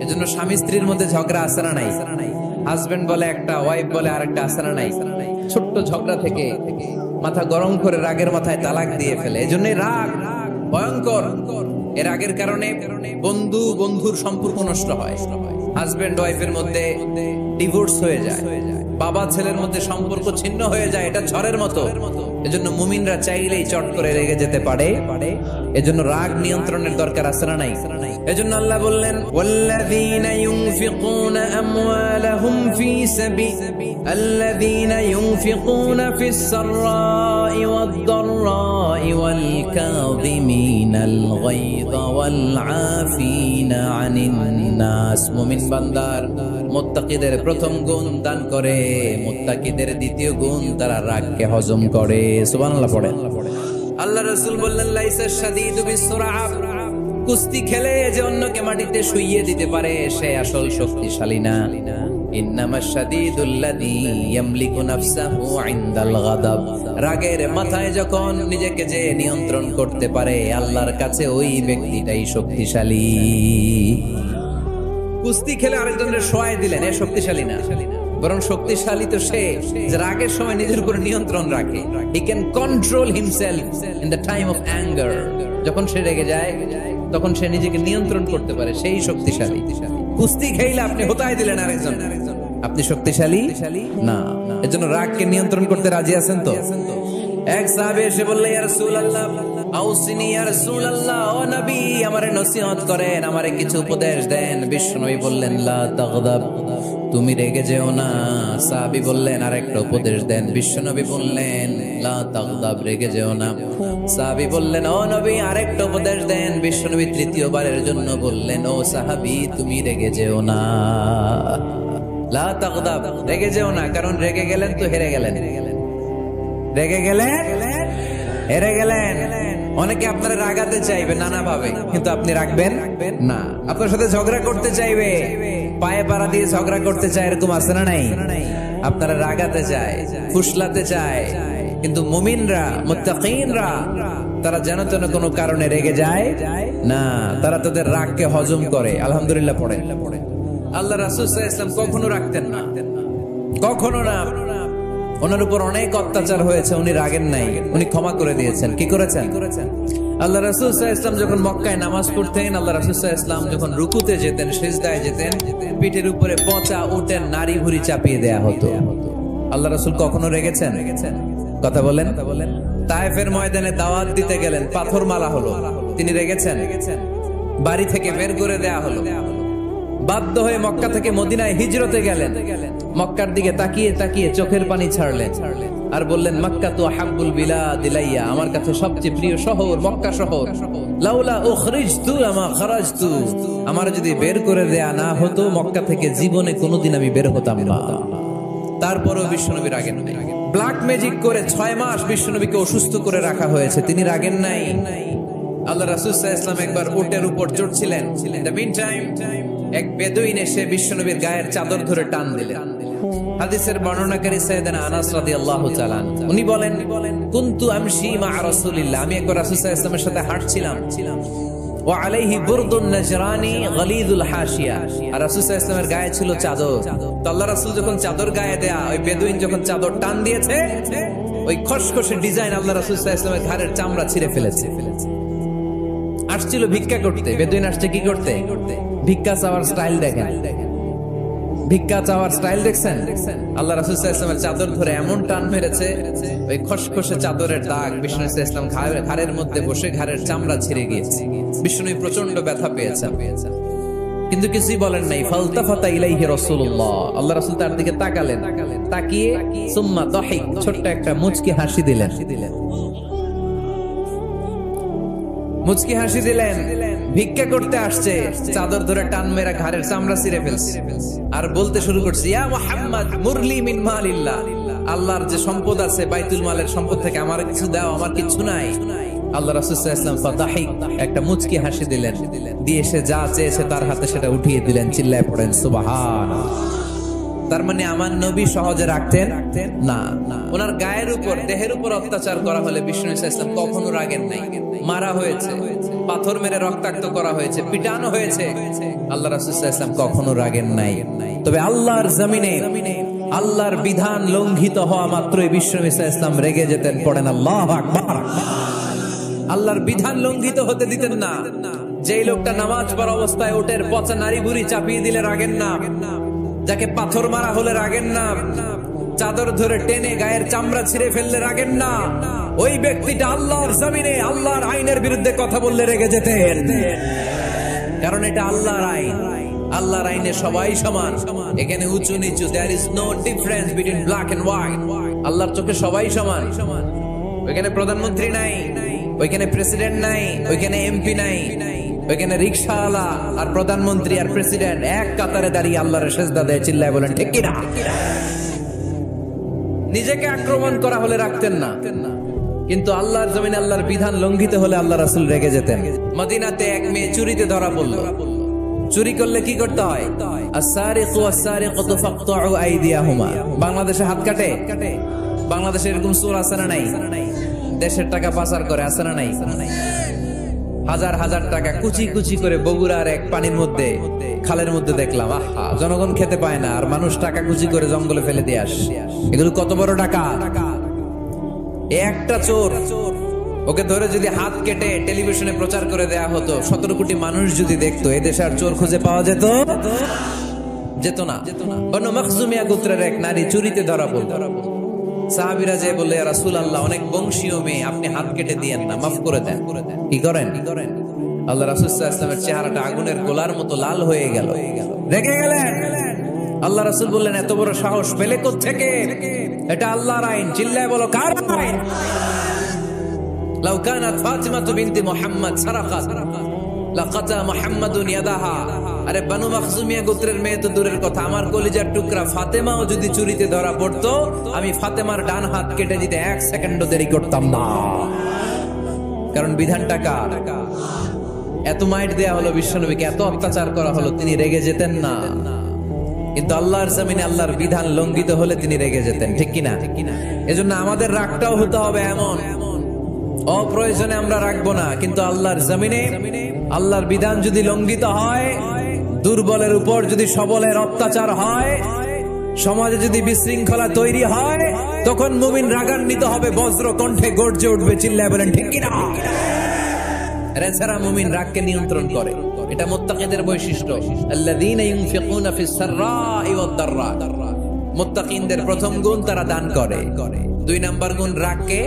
এজন্য স্বামী স্ত্রীর মধ্যে ঝগড়া আছে না নাই? হাজবেন্ড বলে একটা, ওয়াইফ বলে আরেকটা, আছে না নাই? ছোট্ট ঝগড়া থেকে মাথা গরম করে রাগের মাথায় তালাক দিয়ে ফেলে। এজন্য রাগ ভয়ঙ্কর। এর রাগের কারণে বন্ধু বন্ধুর সম্পর্ক নষ্ট হয়, হাজবেন্ড ওয়াইফের মধ্যে ডিভোর্স হয়ে যায়, বাবা ছেলের মধ্যে সম্পর্ক ছিন্ন হয়ে যায়। এটা ঝড়ের মতো। এজন্য মুমিনরা চাইলেই চট করে রেগে যেতে পারে। এজন্য রাগ নিয়ন্ত্রণের দরকার আছে না নাই? এজন্য আল্লাহ বললেন ওয়াল্লাযীনা ইউনফিকুনা আমওয়ালাহুম ফী আল্লাযীনা ইউনফিকুনা ফিস সাররাই ওয়াদ-দাররাই ওয়াল কাযিমিনাল গায়যা ওয়াল আফিনা আনিন নাস। মুমিন বান্দার মুত্তাকিদের প্রথম গুণ দান করে, মুত্তাকিদের দ্বিতীয় গুণ তারা রাগকে হজম করে। সুবহানাল্লাহ পড়েন। আল্লাহ রাসূল বললেন লাইসা শাদীদু বিসসুরআ, কুস্তি খেলে যে অন্যকে মাটিতে শুইয়ে দিতে পারে সে আসল শক্তিশালী না। ইন্নামাশ শাদীদুল্লাযী ইয়ামলিকু নাফসাহু ইনদাল গাদাব, রাগের মাথায় যখন নিজেকে যে নিয়ন্ত্রণ করতে পারে আল্লাহর কাছে ওই ব্যক্তিটাই শক্তিশালী। কুস্তি খেলে আরেকজনের শোয়াই দিলেন, এ শক্তিশালী না, বরং শক্তিশালী তো সে যে রাগের সময় নিজের উপর নিয়ন্ত্রণ রাখে। He can control himself in the time of anger. যখন সে রেগে যায় তখন সে নিজেকে নিয়ন্ত্রণ করতে পারে, সেই শক্তিশালী। কুস্তি খেলে আপনি হোতায় দিলেন আরেকজন, আপনি শক্তিশালী না। এজন্য রাগকে নিয়ন্ত্রণ করতে রাজি আছেন তো? এক সাহাবী এসে বললেন ইয়া রাসূলুল্লাহ আউসিনি ইয়া রাসূলুল্লাহ, ও নবী আমারে নসিহত করেন, আমারে কিছু উপদেশ দেন। বিশ্বনবী বললেন লা তাগদাব, তুমি রেগে যেও না। সাহাবী বললেন আরেকটা উপদেশ দেন। বিশ্বনবী বললেন লা তাগদাব, রেগে যেও না। সাহাবী বললেন ও নবী আরেকটা উপদেশ দেন। বিশ্বনবী তৃতীয়বারের জন্য বললেন ও সাহাবী তুমি রেগে যেও না, লা তাগদাব, রেগে যেও না। কারণ রেগে গেলেন তো হেরে গেলেন, রেগে গেলেন হেরে গেলেন। অনেকে আপনারা রাগাতে চাইবে নানা ভাবে, কিন্তু আপনি রাখবেন না। আপনার সাথে ঝগড়া করতে চাইবে, পায়ে পাড়া দিয়ে ঝগড়া করতে চায়, এরকম আছে না নাই? আপনারা রাগাতে চায়, ফুসলাতে চায়, কিন্তু মুমিনরা মুত্তাকিনরা তারা যেন তেন কোনো কারণে রেগে যায় না, তারা তাদের রাগকে হজম করে। আলহামদুলিল্লাহ পড়ে। আল্লাহ রাসূল সাল্লাল্লাহু আলাইহি ওয়াসাল্লাম কখনো রাখতেন না, কখনো না। ওনার উপর অনেক অত্যাচার হয়েছে, উনি রাগেন নাই, উনি ক্ষমা করে দিয়েছেন। কি করেছেন? আল্লাহ রাসূল সাল্লাল্লাহু আলাইহি ওয়াসাল্লাম যখন মক্কায় নামাজ পড়তেন, আল্লাহ রাসূল সাল্লাল্লাহু আলাইহি ওয়াসাল্লাম যখন রুকুতে যেতেন, সিজদায় যেতেন, পিঠের উপরে পচা উটের নাড়ি ভুঁড়ি চাপিয়ে দেয়া হতো। আল্লাহ রাসূল কখনো রেগেছেন? কথা বলেন। তায়েফের ময়দানে দাওয়াত দিতে গেলেন, পাথর মারা হলো, তিনি রেগেছেন? বাড়ি থেকে বের করে দেয়া হলো, বাধ্য হয়ে মক্কা থেকে মদিনায় হিজরতে গেলেন। মক্কার দিকে তাকিয়ে তাকিয়ে চোখের পানি ছাড়লেন আর বললেন মক্কা তু আহাব্বুল বিলাদ ইলাইয়া, আমার কাছে সবচেয়ে প্রিয় শহর মক্কা শহর। লাউলা উখরিজতু লামা খারাজতু, আমার যদি বের করে দেয়া না হতো মক্কা থেকে জীবনে কোনোদিন আমি বের হতাম না। তারপরেও বিশ্বনবী রাগেন নাই। ব্ল্যাক ম্যাজিক করে 6 মাস বিশ্বনবীকে অসুস্থ করে রাখা হয়েছে, তিনি রাগেন নাই। আল্লাহ রাসূল সাল্লাল্লাহু আলাইহি ওয়াসাল্লাম একবার উটের উপর চড়ছিলেন। ইন দ্য মিন টাইম এক বেদুইন এসে বিশ্বনবীর গায়ের চাদর ধরে টান দিলেন। হাদিসের বর্ণনাকারী সাইয়েদনা আনাস রাদিয়াল্লাহু তাআলা উনি বলেন কুনতু আমশি মা রাসূলিল্লাহ, আমি একবার রাসূল সাল্লাল্লাহু আলাইহি ওয়াসাল্লামের সাথে হাঁটছিলাম। ওয়া আলাইহি বুরদুন নাজরানি গলিদুল হাশিয়া, আর রাসূল সাল্লাল্লাহু আলাইহি ওয়াসাল্লামের গায়ে ছিল চাদর। তো আল্লাহ রাসূল যখন চাদর গায়ে দেয়া, ওই বেদুইন যখন চাদর টান দিয়েছে, ওই খসখসে ডিজাইন আল্লাহ রাসূল সাল্লাল্লাহু আলাইহি ওয়াসাল্লামের ঘাড়ের চামড়া ছিঁড়ে ফেলেছে। আসছিল ভিক্ষা করতে, বেদুইন আসছে কি করতে? ভিক্ষা চাওয়ার স্টাইল দেখেন, ভিক্ষা চাওয়ার স্টাইল দেখছেন? আল্লাহ রাসূল সাল্লাল্লাহু আলাইহি ওয়াসাল্লামের চাদর ধরে এমন টান মেরেছে, ওই খসখসে চাদরের দাগ বিষ্ণু সাল্লাল্লাহু আলাইহি ওয়াসাল্লাম ঘাড়ের মধ্যে বসে ঘাড়ের চামড়া ছিঁড়ে গিয়েছে। বিষ্ণু প্রচন্ড ব্যথা পেয়েছেন, কিন্তু কিছুই বলেন নাই। ফালতাফাতা ইলাইহি রাসূলুল্লাহ, আল্লাহ রাসূল তার দিকে তাকালেন, তাকিয়ে সুম্মা দাহিক, ছোট্ট একটা মুচকি হাসি দিলেন, মুচকি হাসি দিলেন। ভিক্ষা করতে আসছে, চাদর ধরে টান মেরা ঘাড়ের চামড়া ছিঁড়ে ফেলছে, আর বলতে শুরু করছে ইয়া মুহাম্মদ মুরলি মিন মালিল্লাহ, আল্লাহর যে সম্পদ আছে বাইতুল মালের সম্পদ থেকে আমার কিছু দাও, আমার কিছু নাই। আল্লাহ রাসূল সাল্লাল্লাহু আলাইহি ওয়াসাল্লাম ফাদাহিক, একটা মুচকি হাসি দিলেন, দিয়ে সে যা চেয়েছে তার হাতে সেটা উঠিয়ে দিলেন। চিল্লায় পড়েন সুবহানাল্লাহ। তার মানে আমার নবী সহজে রাখতেন না। ওনার গায়ের উপর, দেহের উপর অত্যাচার করা হলে বিষ্ণু ইসলাম কখনো রাগেন নাই। মারা হয়েছে, পাথর মেরে রক্তাক্ত করা হয়েছে, পিটানো হয়েছে, আল্লাহ রাসূল সাল্লাল্লাহু আলাইহি ওয়াসাল্লাম কখনো রাগেন নাই। তবে আল্লাহর জমিনে আল্লাহর বিধান লঙ্ঘিত হওয়া মাত্রই বিষ্ণু ইসলাম রেগে যেতেন। পড়েন আল্লাহু আকবার। আল্লাহর বিধান লঙ্ঘিত হতে দিতেন না। যেই লোকটা নামাজ পড়া অবস্থায় ওটের পচা নারী বুড়ি চাপিয়ে দিলে রাগেন না, যাকে পাথর মারা হলে রাগেন না, চাদর ধরে টেনে গায়ের চামড়া ছিঁড়ে ফেললে রাগেন না, ওই ব্যক্তিটা আল্লাহর জমিনে আল্লাহর আইনের বিরুদ্ধে কথা বললে রেগে যেতেন। কারণ এটা আল্লাহর আইন, আল্লাহর আইনে সবাই সমান, এখানে উঁচু নিচু, there is no difference between black and white. আল্লাহর চোখে সবাই সমান। ওইখানে প্রধানমন্ত্রী নাই, ওইখানে প্রেসিডেন্ট নাই, ওইখানে এমপি নাই, ওইখানে রিকশাওয়ালা আর প্রধানমন্ত্রী আর প্রেসিডেন্ট এক কাতারে দাঁড়িয়ে আল্লাহর সেজদা দেয়। চিল্লায় বলেন ঠিক কিনা? নিজেকে আক্রমণ করা হলে রাখতেন না, কিন্তু আল্লাহর জমিনে আল্লাহর বিধান লঙ্ঘিত হলে আল্লাহ রাসূল রেগে যেতেন। মদিনাতে এক মেয়ে চুরিতে ধরা পড়ল। চুরি করলে কি করতে হয়? আস-সারিকু ওয়াস-সারিকাতু ফাকতাউ আইদিয়াহুমা। বাংলাদেশে হাত কাটে? বাংলাদেশে এরকম চোর আছে না নাই? দেশের টাকা পাচার করে, আছে না নাই? হাজার হাজার টাকা কুচি কুচি করে বগুড়ার এক পানির মধ্যে, খালের মধ্যে দেখলাম। আহা, জনগণ খেতে পায় না আর মানুষ টাকা কুচি করে জঙ্গলে ফেলে দিয়ে আসে। এগুলো কত বড় টাকা! একটা চোর, ওকে ধরে যদি হাত কেটে টেলিভিশনে প্রচার করে দেয়া হতো, 17 কোটি মানুষ যদি দেখতো, এদেশে আর চোর খুঁজে পাওয়া যেত না। বনু মখজুমিয়া গোত্রের এক নারী চুরিতে ধরা পড়ল। সাহাবীরা যে বললে, ইয়া রাসূলুল্লাহ, অনেক বংশীয় মেয়ে, আপনি হাত কেটে দিয়েন না, মাফ করে দেন। কি করেন? আল্লাহ রাসূল সাল্লাল্লাহু আলাইহি ওয়াসাল্লামের চেহারাটা আগুনের গোলার মতো লাল হয়ে গেল। রেগে গেলেন। আল্লাহ রাসূল বললেন, এত বড় সাহস পেলে কোত্থেকে? এটা আল্লাহর আইন। চিল্লায় বলো, কার আইন? লাউ কানাত ফাতিমাতু বিনতি মুহাম্মদ সারাকাত লাকাতা মুহাম্মাদুন ইয়াদাহা। আরে বনু মখজুমিয়া গোত্রের মেয়ে তো দূরের কথা, আমার কলিজার টুকরা ফাতেমাও যদি চুরিতে ধরা পড়তো, আমি ফাতেমার ডান হাত কেটে দিতে 1 সেকেন্ডও দেরি করতাম না। কারণ বিধানটা কার? এত মাইট দেয়া হলো বিশ্বনবীকে, এত অত্যাচার করা হলো, তিনি রেগে যেতেন না। কিন্তু আল্লাহর জমিনে আল্লাহর বিধান লঙ্ঘিত হলে তিনি রেগে যেতেন। ঠিক কিনা? এজন্য আমাদের রাগটাও হতে হবে এমন, অপ্রয়োজনে আমরা রাখবো না। কিন্তু আল্লাহর জমিনে আল্লাহর বিধান যদি লঙ্ঘিত হয়, দুর্বলের উপর যদি সবলের অত্যাচার হয়, সমাজে যদি বিশৃঙ্খলা তৈরি হয়, তখন মুমিন রাগান্বিত হবে, বজ্র কণ্ঠে গর্জে উঠবে। চিল্লায় বলেন ঠিক কিনা? এছাড়া মুমিন রাগকে নিয়ন্ত্রণ করে, এটা মুত্তাকিদের বৈশিষ্ট্য। আল্লাযীনা ইউনফিকুনা ফিস সাররাই ওয়াদ দাররা। মুত্তাকিনদের প্রথম গুণ, তারা দান করে। 2 নাম্বার গুণ, রাগকে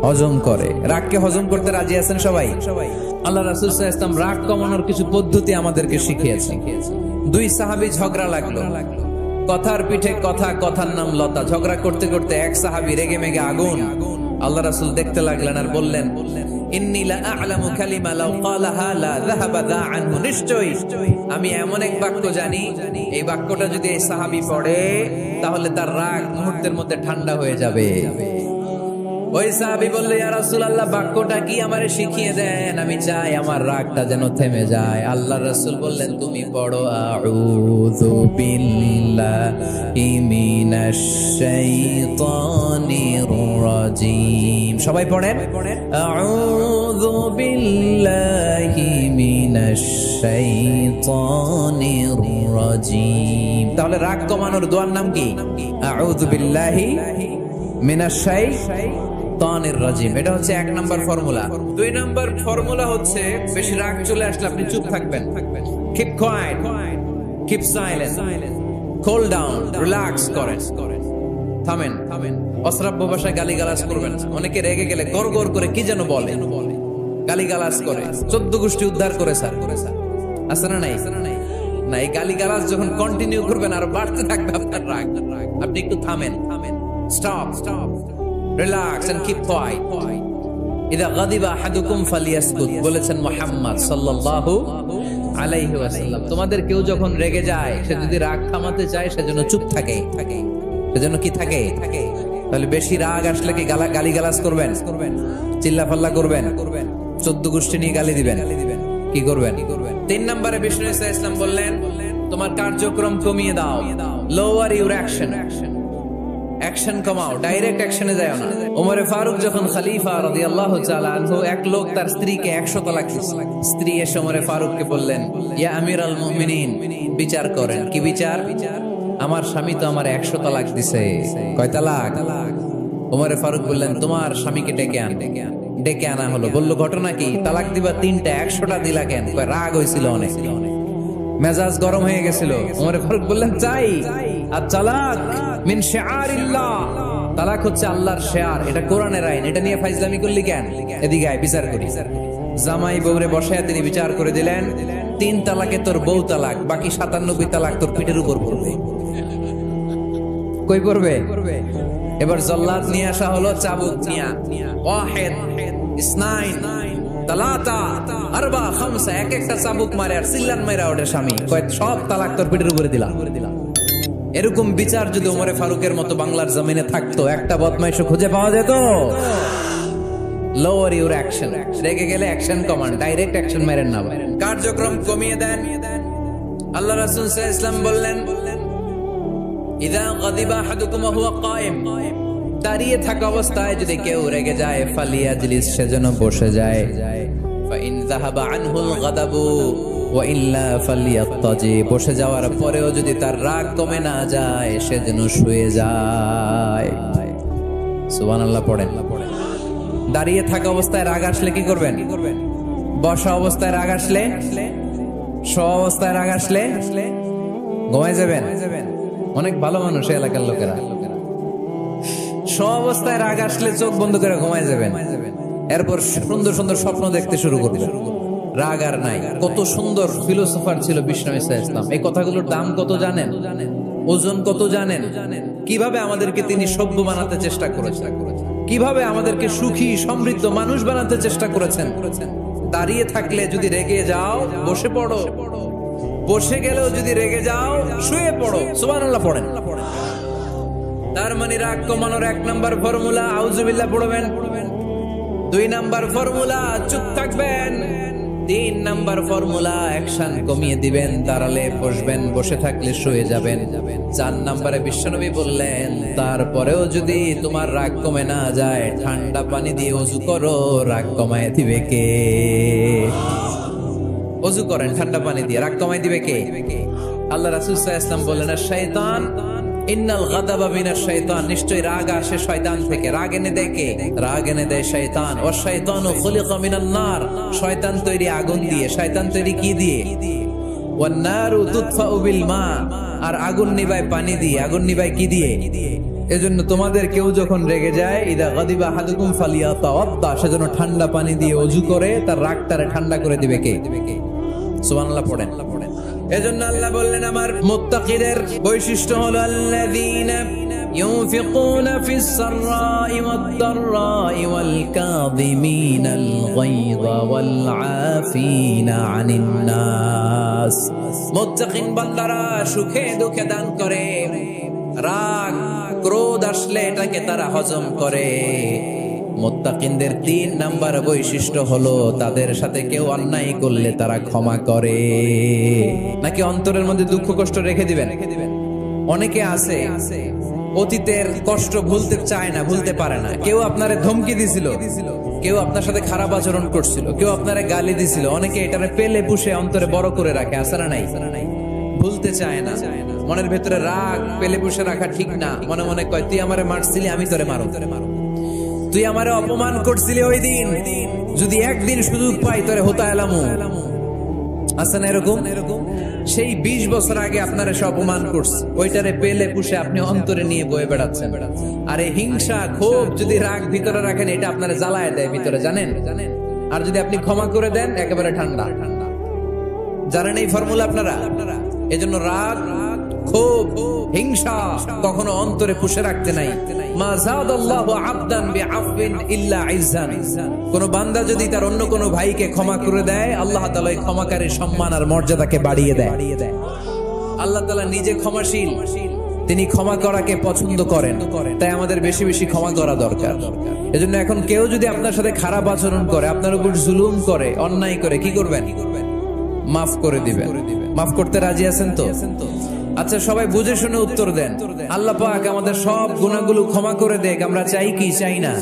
হজম করে। রাগকে হজম করতে রাজি আছেন সবাই? আল্লাহ রাসূল সাল্লাল্লাহু আলাইহি ওয়াসাল্লাম রাগ কমানোর কিছু পদ্ধতি আমাদেরকে শিখিয়েছেন। 2 সাহাবী ঝগড়া লাগলো, কথার পিঠে কথা, কথার নাম লতা। ঝগড়া করতে করতে এক সাহাবী রেগে মেগে আগুন। আল্লাহ রাসূল দেখতে লাগলেন আর বললেন, ইন্নী লা আ'লামু কালিমা লাউ ক্বালাহা লা যাহাবা দা আনহু। নিশ্চয়ই আমি এমন এক বাক্য জানি, এই বাক্যটা যদি এই সাহাবী পড়ে, তাহলে তার রাগ মুহূর্তের মধ্যে ঠান্ডা হয়ে যাবে। ওই সাহাবী বললে, ইয়া রাসূলুল্লাহ, বাক্যটা কি আমারে শিখিয়ে দেন, আমি চাই আমার রাগটা যেন থেমে যায়। আল্লাহ রাসূল বললেন, তুমি পড়ো আউযু বিল্লাহি মিনাশ শাইতানির রাজীম। সবাই পড়েন, আউযু বিল্লাহি মিনাশ শাইতানির রাজীম। তাহলে রাগ কমানোর দোয়ার নাম কি? আউযু বিল্লাহি মিনাশ শাইতানির রাজীম। এটা হচ্ছে 1 নাম্বার ফর্মুলা। 2 নাম্বার ফর্মুলা হচ্ছে, বেশি রাগ চলে আসলে আপনি চুপ থাকবেন। Keep quiet, keep silent, cool down, relax করেন, থামেন। অশ্রাব্য ভাষায় গালিগালাজ করবেন না। অনেকে রেগে গেলে গড় গড় করে কি যেন বলে, গালিগালাজ করে, 14 গোষ্ঠী উদ্ধার করে স্যার। আছে না নাই? না, এই গালিগালাজ যখন কন্টিনিউ করবেন আর বাড়তে থাকবে আপনার রাগ। আপনি একটু থামেন, stop, relax and keep quiet. ইদা গাদিবা আহাদুকুম ফালিয়াসকুত, বলেছেন মুহাম্মদ সাল্লাল্লাহু আলাইহি ওয়াসাল্লাম। তোমাদের কেউ যখন রেগে যায়, সে যদি রাগ থামাতে চায়, সেজন্য চুপ থাকে। এজন্য কি থাকে? তাহলে বেশি রাগ আসলে কি গালি গালাজ করবেন, চিল্লা পাল্লা করবেন, 14 গোষ্ঠী নিয়ে গালি দিবেন, কি করবেন? 3 নম্বরে বিষ্ণু ইসা ইসলাম বললেন তোমার কার্যক্রম কমিয়ে দাও, লোয়ার ইউর অ্যাকশন, অ্যাকশন কমাও, ডাইরেক্ট অ্যাকশনে যাও না। ওমর ফারুক যখন খলিফা রাদিয়াল্লাহু তাআলা আনহু, এক লোক তার স্ত্রীকে 100 তালাক দিয়েছে। স্ত্রী এসে ওমর ফারুককে বললেন, ইয়া আমিরাল মুমিনিন, বিচার করেন। কি বিচার? আমার স্বামী তো আমার 100 তালাক দিছে। কয় তালাক? ওমর ফারুক বললেন, তোমার স্বামীকে ডেকে আন। ডেকে আনা হলো। বলল, ঘটনা কি? তালাক দিবা 3টা, 100টা দিলা কেন? কয়, রাগ হয়েছিল অনেক, মেজাজ গরম হয়ে গেছিল। ওমর ফারুক বললেন, চাই আর তালাক মিন শিআরিল্লাহ, তালাক হচ্ছে আল্লাহর শিআর, এটা কোরআনের আইন, এটা নিয়ে ফাইজলামি করলি কেন? এদিকে আয়, বিচার করি। জামাই বউরে বসায় তিনি বিচার করে দিলেন, 3 তালাকে তোর বউ তালাক, বাকি 97 তালাক তোর পিঠের উপর পড়বে। কই পড়বে? এবার জল্লাদ নিয়ে আসা হলো, চাবুক নিয়া, ওয়াহিদ, ইসনাইন, তালাতা, আরবা, খামসা, এক একটা চাবুক মারে আর চিল্লান মাইরা ওঠে স্বামী। কয়, সব তালাক তোর পিঠের উপরে দিলাম। এরকম বিচার যদি ওমর ফারুকের মতো বাংলার জমিনে থাকতো, একটা বদমাইশ খুঁজে পাওয়া যেত? লোয়ার ইউর অ্যাকশন, রেগে গেলে অ্যাকশন কমান, ডাইরেক্ট অ্যাকশন মেরেন না, কার্যক্রম কমিয়ে দেন। আল্লাহ রাসূল সাল্লাল্লাহু আলাইহি ওয়াসাল্লাম বললেন, ইযা গাদিবা আহাদুকুম ওয়া হুয়া কায়েম, দাঁড়িয়ে থাকা অবস্থায় যদি কেউ রেগে যায়, ফালিয়াজলিস, সেজন্য বসে যায়। ফা ইন যাহাবা আনহুল গাদাবু ওয়া ইল্লা ফালিয়াত্তাজি, বসে যাওয়ার পরেও যদি তার রাগ কমে না যায়, সেজন্য শুয়ে যায়। সুবহানাল্লাহ পড়েন। দাঁড়িয়ে থাকা অবস্থায় রাগ আসলে কি করবেন? বসা অবস্থায় রাগ আসলে, শোয়া অবস্থায় রাগ আসলে ঘুমায় যাবেন। অনেক ভালো মানুষ এলাকার লোকেরা, শোয়া অবস্থায় রাগ আসলে চোখ বন্ধ করে ঘুমায় যাবেন। এরপর সুন্দর সুন্দর স্বপ্ন দেখতে শুরু করবেন, রাগ আর নাই। কত সুন্দর ফিলোসোফার ছিল বিষ্ণু ইসা ইসলাম। এই কথাগুলোর দাম কত জানেন? ওজন কত জানেন? কিভাবে আমাদেরকে তিনি সভ্য বানাতে চেষ্টা করেছেন, কিভাবে আমাদেরকে সুখী সমৃদ্ধ মানুষ বানাতে চেষ্টা করেছেন। দাঁড়িয়ে থাকলে যদি রেগে যাও, বসে পড়ো, বসে গেলেও যদি রেগে যাও, শুয়ে পড়ো। সুবহানাল্লাহ পড়েন। তার মানে রাগ কমানোর 1 নাম্বার ফর্মুলা আউযুবিল্লাহ পড়বেন, 2 নাম্বার ফর্মুলা চুপ থাকবেন, 3 নাম্বার ফর্মুলা অ্যাকশন কমিয়ে দিবেন, দাঁড়ালে বসবেন, বসে থাকলে শুয়ে যাবেন। 4 নাম্বারে বিশ্বনবী বললেন, তারপরেও যদি তোমার রাগ কমে না যায়, ঠান্ডা পানি দিয়ে ওযু করো, রাগ কমায় দিবে কে? ওযু করেন ঠান্ডা পানি দিয়ে, রাগ কমায় দিবে কে? আল্লাহ রাসূল সাল্লাল্লাহু আলাইহি ওয়াসাল্লাম বললেন, শয়তান, ইন্নাল গাদাবা মিনাশ শাইতান, নিশ্চয় রাগ আসে শয়তান থেকে। রাগ এনে দেয় কে? রাগ এনে দেয় শয়তান। ওয়া শাইতানু খুলিকা মিনান নার, শয়তান তৈরি আগুন দিয়ে। শয়তান তৈরি কি দিয়ে? ওয়ান নারু তুতফাউ বিল মা, আর আগুন নিভায় পানি দিয়ে। আগুন নিভায় কি দিয়ে? এজন্য তোমাদের কেউ যখন রেগে যায়, ইদা গাদিবা আহাদুকুম ফালিয়াতাওয়াদ্দা, সেজন্য ঠান্ডা পানি দিয়ে ওযু করে তার রাগটারে ঠান্ডা করে দিবে কে? সুবহানাল্লাহ পড়েন। এজন্য আল্লাহ বললেন, আমার মুত্তাকিদের বৈশিষ্ট্য হলো আল্লাযীনা ইউনফিকুনা ফিস সাররাই ওয়াদ দাররাই ওয়াল কাযিমিনাল গায়যা ওয়াল আফিনা আনিন নাস। মুত্তাকিন বান্দারা সুখে দুঃখে দান করে, রাগ ক্রোধ আসলে এটাকে তারা হজম করে। মুত্তাকিনদের 3 নাম্বার বৈশিষ্ট্য হলো, তাদের সাথে কেউ অন্যায় করলে তারা ক্ষমা করে। নাকি অন্তরের মধ্যে দুঃখ কষ্ট রেখে দিবেন? অনেকে আছে অতীতের কষ্ট ভুলতে চায় না, ভুলতে পারে না। কেউ আপনারে ধমকি দিছিল, কেউ আপনার সাথে খারাপ আচরণ করছিল, কেউ আপনারে গালি দিছিল, অনেকে এটারে পেলে পুষে অন্তরে বড় করে রাখে। আছে না নাই? ভুলতে চায় না। মনের ভেতরে রাগ পেলে পুষে রাখা ঠিক না। মনে মনে কয়, তুই আমারে মারছিলি, আমি তোরে মারো। তুই আমারে অপমান করছিলি ওই দিন, যদি একদিন সুযোগ পাই তোরে হতা এলামু। আছে না এরকম? সেই 20 বছর আগে আপনারা সব অপমান করছে, ওইটারে পেলে পুষে আপনি অন্তরে নিয়ে বয়ে বেড়াচ্ছেন। আর এই হিংসা ক্ষোভ যদি রাগ ভিতরে রাখেন, এটা আপনারা জ্বালায় দেয় ভিতরে, জানেন? আর যদি আপনি ক্ষমা করে দেন, একেবারে ঠান্ডা। জানেন এই ফর্মুলা আপনারা? এজন্য রাগ, ক্ষোভ, হিংসা কখনো অন্তরে পুষে রাখতে নাই। মা যাদাল্লাহু আবদান বিআফবিন ইল্লা ইজ্জান। কোন বান্দা যদি তার অন্য কোন ভাইকে ক্ষমা করে দেয়, আল্লাহ তাআলা এই ক্ষমাকারীর সম্মান আর মর্যাদাকে বাড়িয়ে দেয়। আল্লাহ তাআলা নিজে ক্ষমাশীল, তিনি ক্ষমা করাকে পছন্দ করেন, তাই আমাদের বেশি বেশি ক্ষমা করা দরকার। এজন্য এখন কেউ যদি আপনার সাথে খারাপ আচরণ করে, আপনার উপর জুলুম করে, অন্যায় করে, কি করবেন? মাফ করে দিবেন। মাফ করতে রাজি আছেন তো? আচ্ছা, সবাই বুঝে শুনে উত্তর দেন। আল্লাহ পাক আমাদের সব গুনাহগুলো ক্ষমা করে দেখ, আমরা চাই কি চাই না?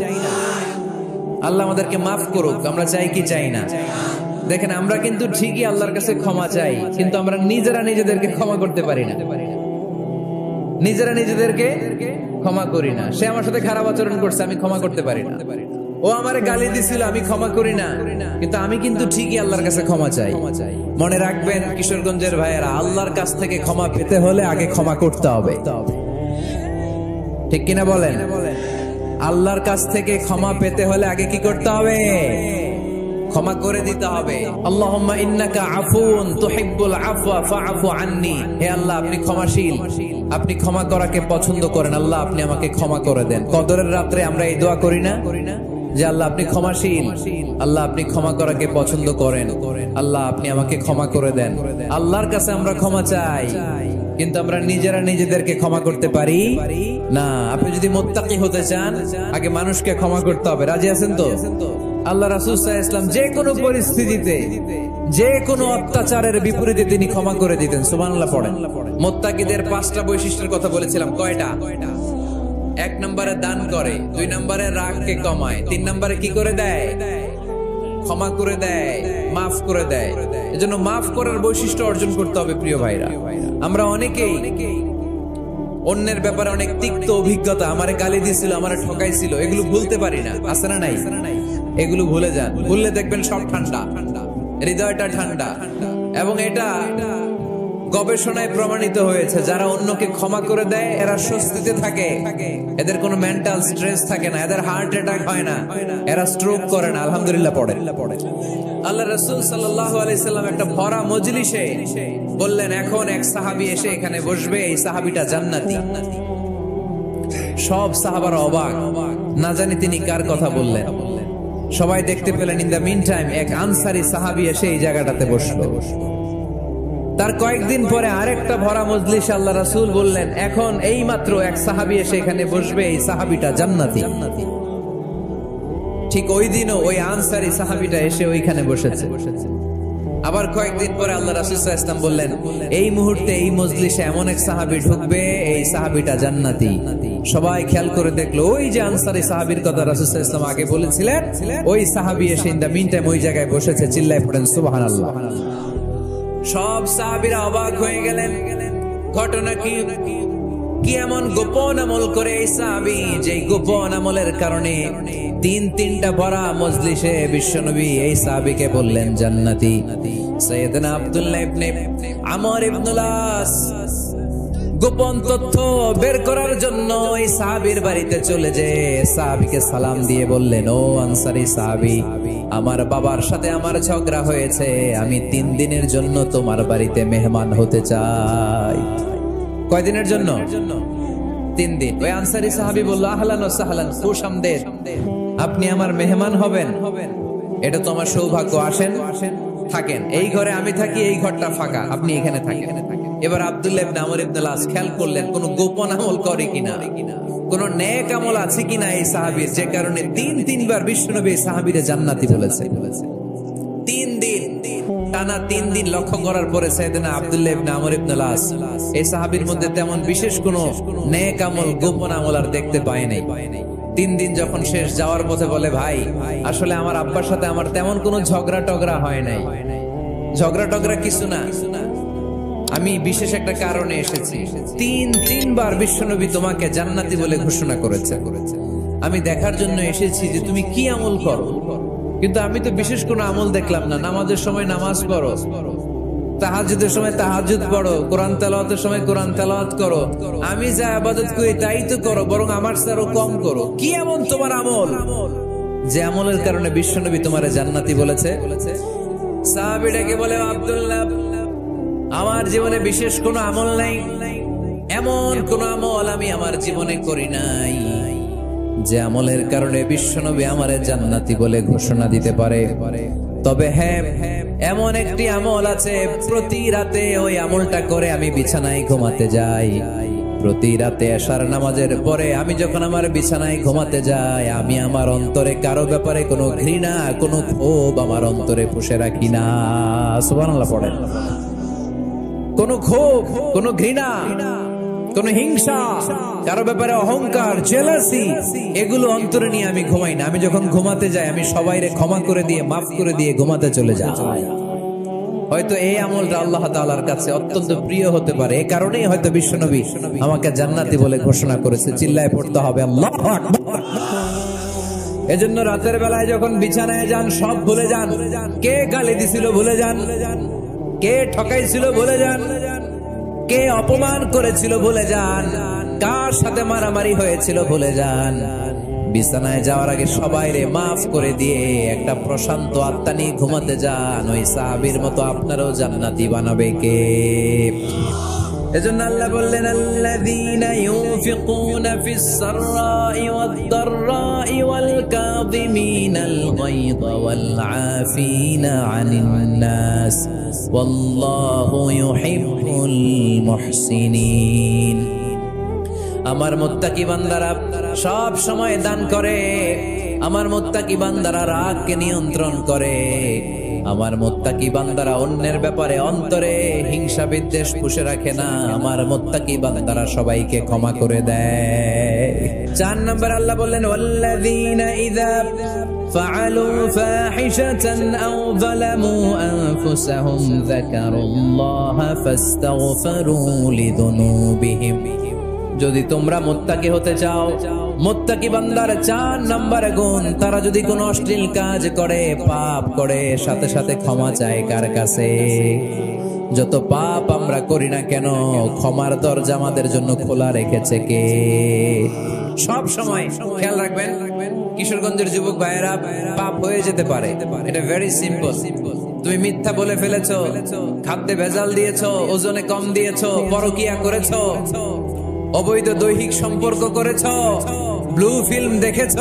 আল্লাহ আমাদেরকে মাফ করুক, আমরা চাই কি চাই না? দেখেন, আমরা কিন্তু ঠিকই আল্লাহর কাছে ক্ষমা চাই, কিন্তু আমরা নিজেরা নিজেদেরকে ক্ষমা করতে পারি না। নিজেরা নিজেদেরকে ক্ষমা করি না। সে আমার সাথে খারাপ আচরণ করছে, আমি ক্ষমা করতে পারি না। ও আমারে গালি দিছিল, আমি ক্ষমা করি না, কিন্তু আমি কিন্তু ঠিকই আল্লাহর কাছে ক্ষমা চাই। মনে রাখবেন কিশোরগঞ্জের ভাইয়েরা, আল্লাহর কাছ থেকে ক্ষমা পেতে হলে আগে ক্ষমা করতে হবে। ঠিক কিনা বলেন? আল্লাহর কাছ থেকে ক্ষমা পেতে হলে আগে কি করতে হবে? ক্ষমা করে দিতে হবে। আল্লাহুম্মা ইন্নাকা আফুন তুহিব্বুল আফওয়া ফাআফু আন্নি। হে আল্লাহ, আপনি ক্ষমাশীল, আপনি ক্ষমা করাকে পছন্দ করেন। আল্লাহ, আপনি আমাকে ক্ষমা করে দেন। কদরের রাত্রে আমরা এই দোয়া করি না যে আল্লাহ আপনি ক্ষমাশীল, আল্লাহ আপনি ক্ষমা করাকে পছন্দ করেন, আল্লাহ আপনি আমাকে ক্ষমা করে দেন। আল্লাহর কাছে আমরা ক্ষমা চাই, কিন্তু আমরা নিজেরা নিজেদেরকে ক্ষমা করতে পারি না। আপনি যদি মুত্তাকি হতে চান, আগে মানুষকে ক্ষমা করতে হবে। রাজি আছেন তো? আল্লাহ রাসূল সাল্লাল্লাহু আলাইহি ওয়াসাল্লাম যে কোনো পরিস্থিতিতে, যে কোনো অত্যাচারের বিপরীতে তিনি ক্ষমা করে দিতেন। সুবহানাল্লাহ পড়েন। মুত্তাকিদের 5টা বৈশিষ্ট্যের কথা বলেছিলাম। কয়টা? 1 নম্বরে দান করে, 2 নম্বরে রাগকে কমায়, 3 নম্বরে কি করে দেয়? ক্ষমা করে দেয়, মাফ করে দেয়। এজন্য মাফ করার বৈশিষ্ট্য অর্জন করতে হবে প্রিয় ভাইরা। আমরা অনেকেই অন্যের ব্যাপারে অনেক তিক্ত অভিজ্ঞতা, আমারে গালি দিয়েছিল, আমারে ঠকাইছিল, এগুলো ভুলতে পারি না। আছে না নাই? এগুলো ভুলে যান। ভুললে দেখবেন সব ঠান্ডা, হৃদয়টা ঠান্ডা। এবং এটা গবেষণায় প্রমাণিত হয়েছে, যারা অন্যকে ক্ষমা করে দেয় এরা স্বস্তিতে থাকে, এদের কোনো মেন্টাল স্ট্রেস থাকে না, এদের হার্ট অ্যাটাক হয় না, এরা স্ট্রোক করে না। আলহামদুলিল্লাহ পড়ে। আল্লাহ রাসূল সাল্লাল্লাহু আলাইহি সাল্লাম একটা ভরা মজলিসে বললেন, এখন এক সাহাবী এসে এখানে বসবে, এই সাহাবীটা জান্নাতি। সব সাহাবারা অবাক, না জানি তিনি কার কথা বললেন। সবাই দেখতে পেলেন, ইন দ্য মিন টাইম এক আনসারী সাহাবী এসে এই জায়গাটাতে বসলো। তার কয়েকদিন পরে আরেকটা ভরা মজলিস আল্লাহ রাসূল বললেন, এখন এই মাত্র এক সাহাবী এসে এখানে বসবে, এই সাহাবীটা জান্নাতি। ঠিক ওই দিনও ওই আনসারী সাহাবীটা এসে ওইখানে বসেছে। আবার কয়েকদিন পরে আল্লাহ রাসূল সাল্লাল্লাহু আলাইহি ওয়াসাল্লাম বললেন, এই মুহূর্তে এই মজলিসে এমন এক সাহাবী ঢুকবে, এই সাহাবীটা জান্নাতি। সবাই খেয়াল করে দেখলো, ওই যে আনসারী সাহাবীর কথা রাসূল সাল্লাল্লাহু আলাইহি ওয়াসাল্লাম আগে বলেছিলেন, ওই সাহাবী এসে ইন দ্য মিন টাইম ওই জায়গায় বসেছে। চিল্লায় পড়েন সুবহানাল্লাহ। সব সাহাবীরা অবাক হয়ে গেলেন, ঘটনা কি? কি এমন গোপন আমল করে এই সাহাবী, যে গোপন আমলের কারণে 3টা ভরা মজলিসে বিশ্বনবী এই সাহাবীকে বললেন জান্নাতি। সাইয়েদনা আব্দুল্লাহ ইবনে আমর ইবনুল আস গোপন তথ্য বের করার জন্য এই সাহাবীর বাড়িতে চলে যেয়ে সাহাবীকে সালাম দিয়ে বললেন, ও আনসারী সাহাবী, আমার বাবার সাথে আমার ঝগড়া হয়েছে, আমি 3 দিনের জন্য তোমার বাড়িতে মেহমান হতে চাই। কয়দিনের জন্য? 3 দিন। ওই আনসারী সাহাবী বলল, আহলান ওয়া সাহলান, খুশামদেদ, আপনি আমার মেহমান হবেন, এটা তো আমার সৌভাগ্য। আসেন, থাকেন, এই ঘরে আমি থাকি, এই ঘরটা ফাঁকা, আপনি এখানে থাকেন। এবার আব্দুল্লাহ ইবনে আমর ইবনুল আস খেয়াল করলেন, কোন গোপন আমল করে কিনা, কোন নেক আমল আছে কিনা এই সাহাবীর, যে কারণে 3বার বিশ্বনবী এই সাহাবীরে জান্নাতি বলেছে। 3 দিন টানা 3 দিন লক্ষ্য করার পরে সাইয়েদনা আব্দুল্লাহ ইবনে আমর ইবনুল আস এই সাহাবীর মধ্যে তেমন বিশেষ কোন নেক আমল, গোপন আমল আর দেখতে পায় নাই। 3 দিন যখন শেষ, যাওয়ার পথে বলে, ভাই আসলে আমার আব্বার সাথে আমার তেমন কোনো ঝগড়া টগড়া হয় নাই, ঝগড়া টগড়া কিছু না, আমি বিশেষ একটা কারণে এসেছি। 3বার বিশ্বনবী তোমাকে জান্নাতি বলে ঘোষণা করেছে, আমি দেখার জন্য এসেছি যে তুমি কি আমল করো, কিন্তু আমি তো বিশেষ কোনো আমল দেখলাম না। নামাজের সময় নামাজ পড়ো, তাহাজ্জুদের সময় তাহাজ্জুদ পড়ো, কোরআন তেলাওয়াতের সময় কোরআন তেলাওয়াত করো, আমি যা ইবাদত করি তাই তো করো, বরং আমার চেয়েও কম করো। কি এমন তোমার আমল যে আমলের কারণে বিশ্বনবী তোমারে জান্নাতি বলেছে? সাহাবীটাকে বলে, আব্দুল্লাহ, আমার জীবনে বিশেষ কোনো আমল নাই, এমন কোন আমল আমি আমার জীবনে করি নাই যে আমলের কারণে বিশ্বনবী আমারে জান্নাতি বলে ঘোষণা দিতে পারে। তবে হ্যাঁ, এমন একটি আমল আছে, প্রতি রাতে ওই আমলটা করে আমি বিছানায় ঘুমাতে যাই, প্রতি রাতে এশার নামাজের পরে আমি যখন আমার বিছানায় ঘুমাতে যাই, আমি আমার অন্তরে কারো ব্যাপারে কোনো ঘৃণা, কোনো ক্ষোভ আমার অন্তরে পুষে রাখি না। সুবহানাল্লাহ পড়েন। কোনো ক্ষোভ, কোনো ঘৃণা, কোনো হিংসা, কারো ব্যাপারে অহংকার, জেলাসি, এগুলো অন্তরে নিয়ে আমি ঘুমাই না। আমি যখন ঘুমাতে যাই আমি সবাইরে ক্ষমা করে দিয়ে, মাফ করে দিয়ে ঘুমাতে চলে যাই। হয়তো এই আমলটা আল্লাহ তাআলার কাছে অত্যন্ত প্রিয় হতে পারে, এই কারণেই হয়তো বিশ্বনবী আমাকে জান্নাতি বলে ঘোষণা করেছে। চিল্লায় পড়তে হবে আল্লাহু আকবার। এজন্য রাতের বেলায় যখন বিছানায় যান সব ভুলে যান। কে গালি দিছিল ভুলে যান, কে ঠকাইছিল ভুলে যান, কে অপমান করেছিল ভুলে যান, কার সাথে মারামারি হয়েছিল ভুলে যান। বিছানায় যাওয়ার আগে সবাইরে মাফ করে দিয়ে একটা প্রশান্ত আত্মা নিয়ে ঘুমাতে যান। ওই সাহাবীর মতো আপনারও জান্নাতি বানাবে কে? এজন্য আল্লাহ বললেন, আল্লাযীনা ইউনফিকুনা ফিস সাররাই ওয়াদ দাররাই ওয়াল কাযিমিনাল গায়যা ওয়াল আফিনা আনিন নাস ওয়াল্লাহু ইউহিব্বুল মুহসিনিন। আমার মুত্তাকি বান্দারা সব সময় দান করে, আমার মুত্তাকি বান্দারা রাগকে নিয়ন্ত্রণ করে, আমার মুত্তাকি বান্দারা অন্যের ব্যাপারে অন্তরে হিংসা বিদ্বেষ পুষে রাখে না, আমার মুত্তাকি বান্দারা সবাইকে ক্ষমা করে দেয়। 4 নম্বর আল্লাহ বললেন, ওয়াল্লাযীনা ইযা ফাআলু ফাহিশাতান আও যালামু আনফুসাহুম যাকারুল্লাহা ফাস্তাগফিরু লিযুনুবিহিম। যদি তোমরা মুত্তাকি হতে চাও, মুত্তাকি বান্দার 4 নম্বর গুণ, তারা যদি কোনো অশ্লীল কাজ করে, পাপ করে, সাথে সাথে ক্ষমা চায় কার কাছে? যত পাপ আমরা করি না কেন, ক্ষমার দরজা আমাদের জন্য খোলা রেখেছে কে? সব সময় খেয়াল রাখবেন, কিশোরগঞ্জের যুবক ভাইয়েরা, পাপ হয়ে যেতে পারে, এটা ভেরি সিম্পল। তুমি মিথ্যা বলে ফেলেছো, খাদ্যে ভেজাল দিয়েছো, ওজনে কম দিয়েছো, পরকিয়া করেছো, অবৈধ দৈহিক সম্পর্ক করেছ, ব্লু ফিল্ম দেখেছ,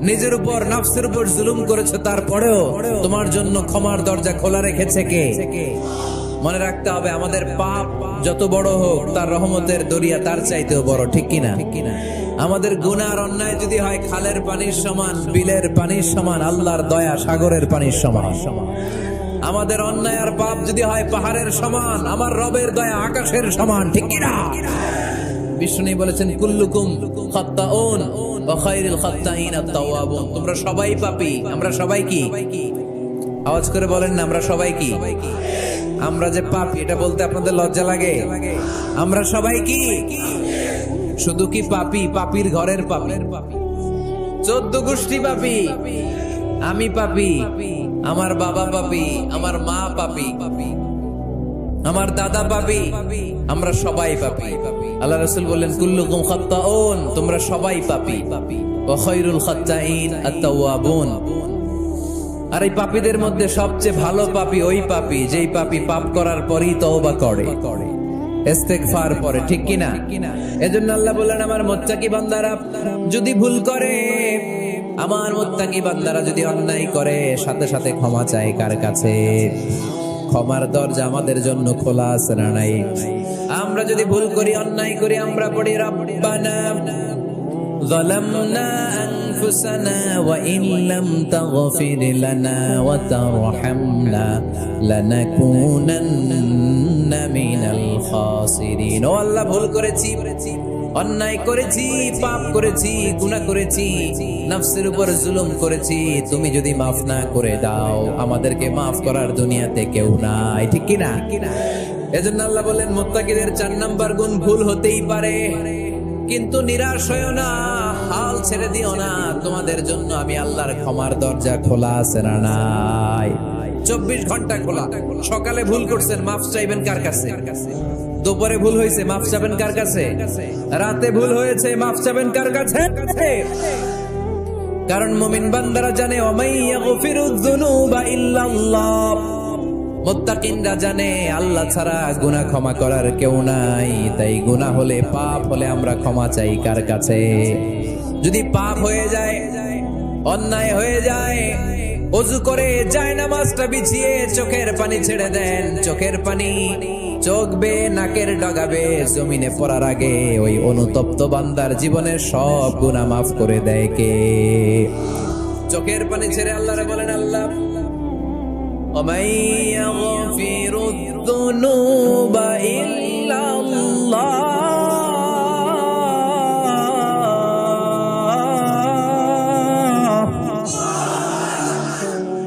নিজের উপর নফসের উপর জুলুম করেছ, তারপরেও তোমার জন্য ক্ষমার দরজা খোলা রেখেছে কে? মনে রাখতে হবে, আমাদের পাপ যত বড় হোক, তার রহমতের দরিয়া তার চাইতেও বড়, ঠিক কিনা? আমাদের গুনাহ আর অন্যায় যদি হয় খালের পানির সমান, বিলের পানির সমান, আল্লাহর দয়া সাগরের পানির সমান। আমাদের অন্যায় আর পাপ যদি হয় পাহাড়ের সমান, আমার রবের দয়া আকাশের সমান, ঠিক কিনা? বিষ্ণু বলেছেন, কুল্লুকুম খাত্তাউন ওয়া খায়রুল খাত্তাইন আত-তাওয়াবুন। তোমরা সবাই পাপী। আমরা সবাই কি? আওয়াজ করে বলেন না, আমরা সবাই কি? আমরা যে পাপী এটা বলতে আপনাদের লজ্জা লাগে? আমরা সবাই কি? শুধু কি পাপী? পাপীর ঘরের পাপী, 14 গোষ্ঠী পাপী। আমি পাপী, আমার বাবা পাপী, আমার মা পাপী, আমার দাদা পাপী, আমরা সবাই পাপী। আল্লাহ রাসূল বললেন, কুল্লুকুম খাত্তাউন, তোমরা সবাই পাপী, ওয়া খায়রুল খাত্তাইন আত-তাওয়াবুন। আর এই পাপীদের মধ্যে সবচেয়ে ভালো পাপী ওই পাপী যেই পাপী পাপ করার পরই তওবা করে, ইস্তেগফার পড়ে, ঠিক কিনা? এজন্য আল্লাহ বললেন, আমার মুত্তাকি বান্দারা যদি ভুল করে, আমার মুত্তাকি বান্দারা যদি অন্যায় করে, সাথে সাথে ক্ষমা চায় কার কাছে? ক্ষমার দরজা আমাদের জন্য খোলা আছে না নাই? আমরা যদি ভুল করি, অন্যায় করি, আমরা পড়ি, রব্বানা যালামনা আনফুসানা ওয়া ইন লাম তাগফির লানা ওয়া তারহামনা লানাকুনান্না মিনাল খাসিরিন। ও আল্লাহ, ভুল করেছি, অন্যায় করেছি, পাপ করেছি, গুনাহ করেছি, নফসের উপর জুলুম করেছি, তুমি যদি মাফ না করে দাও, আমাদেরকে মাফ করার দুনিয়াতে কেউ নাই, ঠিক কিনা? এজন্য আল্লাহ বলেন, মুত্তাকিদের 4 নাম্বার গুণ, ভুল হতেই পারে কিন্তু নিরাশ হইও না, হাল ছেড়ে দিও না, তোমাদের জন্য আমি আল্লাহর ক্ষমার দরজা খোলা আছে না নাই? 24 ঘন্টা খোলা। সকালে ভুল করছেন, মাফ চাইবেন কার কাছে? দুপুরে ভুল হয়েছে, মাফ চাবেন কার কাছে? রাতে ভুল হয়েছে, মাফ চাবেন কার কাছে? কারণ মুমিন বান্দারা জানে, ওয়ামাই ইয়াগফিরুয যুনুবা ইল্লাল্লাহ। মুত্তাকিনরা জানে, আল্লাহ ছাড়া গুনাহ ক্ষমা করার কেউ নাই। তাই গুনাহ হলে, পাপ হলে আমরা ক্ষমা চাই কার কাছে? যদি পাপ হয়ে যায়, অন্যায় হয়ে যায়, ওযু করে যায় নামাজটা বিছিয়ে চোখের পানি ছেড়ে দেন, চোখের পানি চোখ বেয়ে নাকের ডগাবে জমিনে পড়ার আগে ওই অনুতপ্ত বান্দার জীবনের সব গুনাহ মাফ করে দেয় কে? চোখের পানি ছেড়ে আল্লাহরে বলেন, আল্লাহ وَمَن يَغْفِرُ الذُّنُوبَ إِلَّا اللَّهُ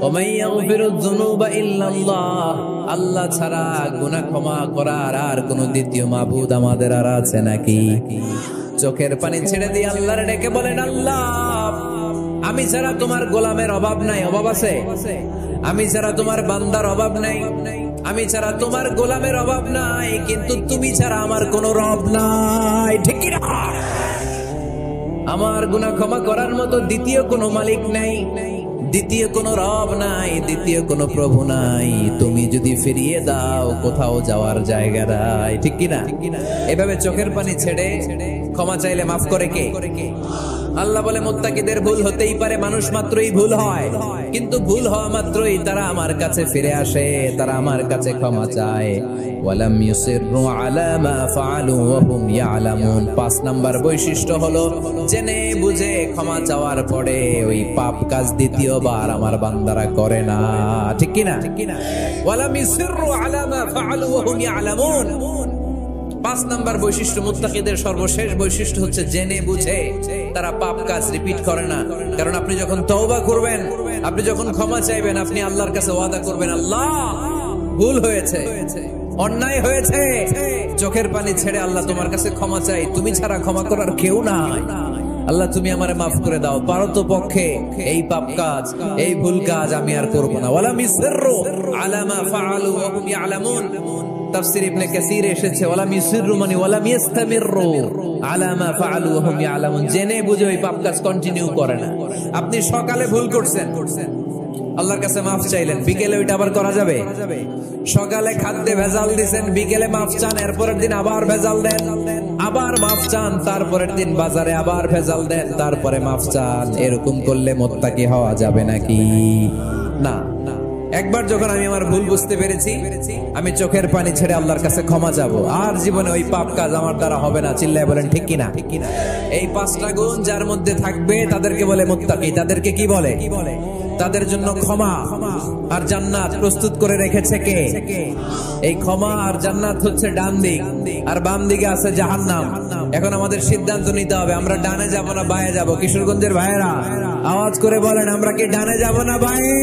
وَمَن يَغْفِرُ الذُّنُوبَ إِلَّا اللَّهُ আল্লাহ ছাড়া গুনাহ ক্ষমা করার আর কোন দ্বিতীয় মাবুদ আমাদের আর আছে নাকি? চোখের পানি ছেড়ে দিয়ে আল্লাহরে ডেকে বলেন, আল্লাহ আমি ছাড়া তোমার গোলামের অভাব নাই, অভাব আছে? আমি ছাড়া তোমার বান্দার অভাব নাই, আমি ছাড়া তোমার গোলামের অভাব নাই, কিন্তু তুমি ছাড়া আমার কোনো রব নাই, ঠিক কি না? আমার গুনাহ ক্ষমা করার মতো দ্বিতীয় কোনো মালিক নাই, দ্বিতীয় কোনো রব নাই, দ্বিতীয় কোনো প্রভু নাই। তুমি যদি ফিরিয়ে দাও কোথাও যাওয়ার জায়গা নাই, ঠিক কি না? এভাবে চোখের পানি ছেড়ে ক্ষমা চাইলে মাফ করে কে? আল্লাহ বলে মুত্তাকিদের ভুল হতেই পারে, মানুষ মাত্রই ভুল হয়, কিন্তু ভুল হওয়া মাত্রই তারা আমার কাছে ফিরে আসে, তারা আমার কাছে ক্ষমা চায়। ওয়ালাম ইউসিররু আলা মা ফাআলু ওয়া হুম ইয়ালামুন। ৫ নাম্বার বৈশিষ্ট্য হলো জেনে বুঝে ক্ষমা চাওয়ার পরে ওই পাপ কাজ দ্বিতীয়বার আমার বান্দারা করে না, ঠিক কি না? ওয়ালাম ইউসিররু আলা মা ফাআলু ওয়া হুম ইয়ালামুন। ৫ নাম্বার বৈশিষ্ট্য, মুত্তাকিদের সর্বশেষ বৈশিষ্ট্য হচ্ছে জেনে বুঝে তারা পাপ কাজ রিপিট করে না। কারণ আপনি যখন তওবা করবেন, আপনি যখন ক্ষমা চাইবেন, আপনি আল্লাহর কাছে ওয়াদা করবেন, আল্লাহ ভুল হয়েছে, অন্যায় হয়েছে, চোখের পানি ছেড়ে আল্লাহ তোমার কাছে ক্ষমা চাই, তুমি ছাড়া ক্ষমা করার কেউ নাই, আল্লাহ তুমি আমারে মাফ করে দাও, পারতো পক্ষে এই পাপ কাজ, এই ভুল কাজ আমি আর করব না। ওয়ালা মিসরু আলা মা ফাআলু ওয়া হুম ইয়ালামুন। তাফসীর ইবনে কাসীর এসেছে ওয়ালা মিসরু মানে ওয়ালা ইস্তামিরু আলা মা ফাআলু ওয়া হুম ইয়ালামুন, জেনে বুঝে ওই পাপ কাজ কন্টিনিউ করে না। আপনি সকালে ভুল করছেন, আল্লাহর কাছে মাফ চাইলেন, বিকেলে ওইটা আবার করা যাবে? সকালে খাদ্যে ভেজাল দিবেন, বিকেলে মাফ চান, এরপরের দিন আবার ভেজাল দেন, আবার মাফ চান, তারপরের দিন বাজারে আবার ভেজাল দেন, তারপরে মাফ চান। এরকম করলে মুত্তাকি হওয়া যাবে নাকি? না। একবার যখন আমি আমার ভুল বুঝতে পেরেছি, আমি চোখের পানি ছেড়ে আল্লাহর কাছে ক্ষমা চাবো, আর জীবনে ওই পাপ কাজ আমার দ্বারা হবে না। চিল্লায় বলেন ঠিক কিনা? এই 5টা গুণ যার মধ্যে থাকবে তাদেরকে বলে মুত্তাকি। তাদেরকে কি বলে? তাদের জন্য ক্ষমা আর জান্নাত প্রস্তুত করে রেখেছে কে? এই ক্ষমা আর জান্নাত হচ্ছে ডান দিক, আর বাম দিকে আছে জাহান্নাম। এখন আমাদের সিদ্ধান্ত নিতে হবে, আমরা ডানে যাব না বাঁয়ে যাব। কিশোরগঞ্জের ভাইয়েরা আওয়াজ করে বলেন, আমরা কি ডানে যাব না বাঁয়ে?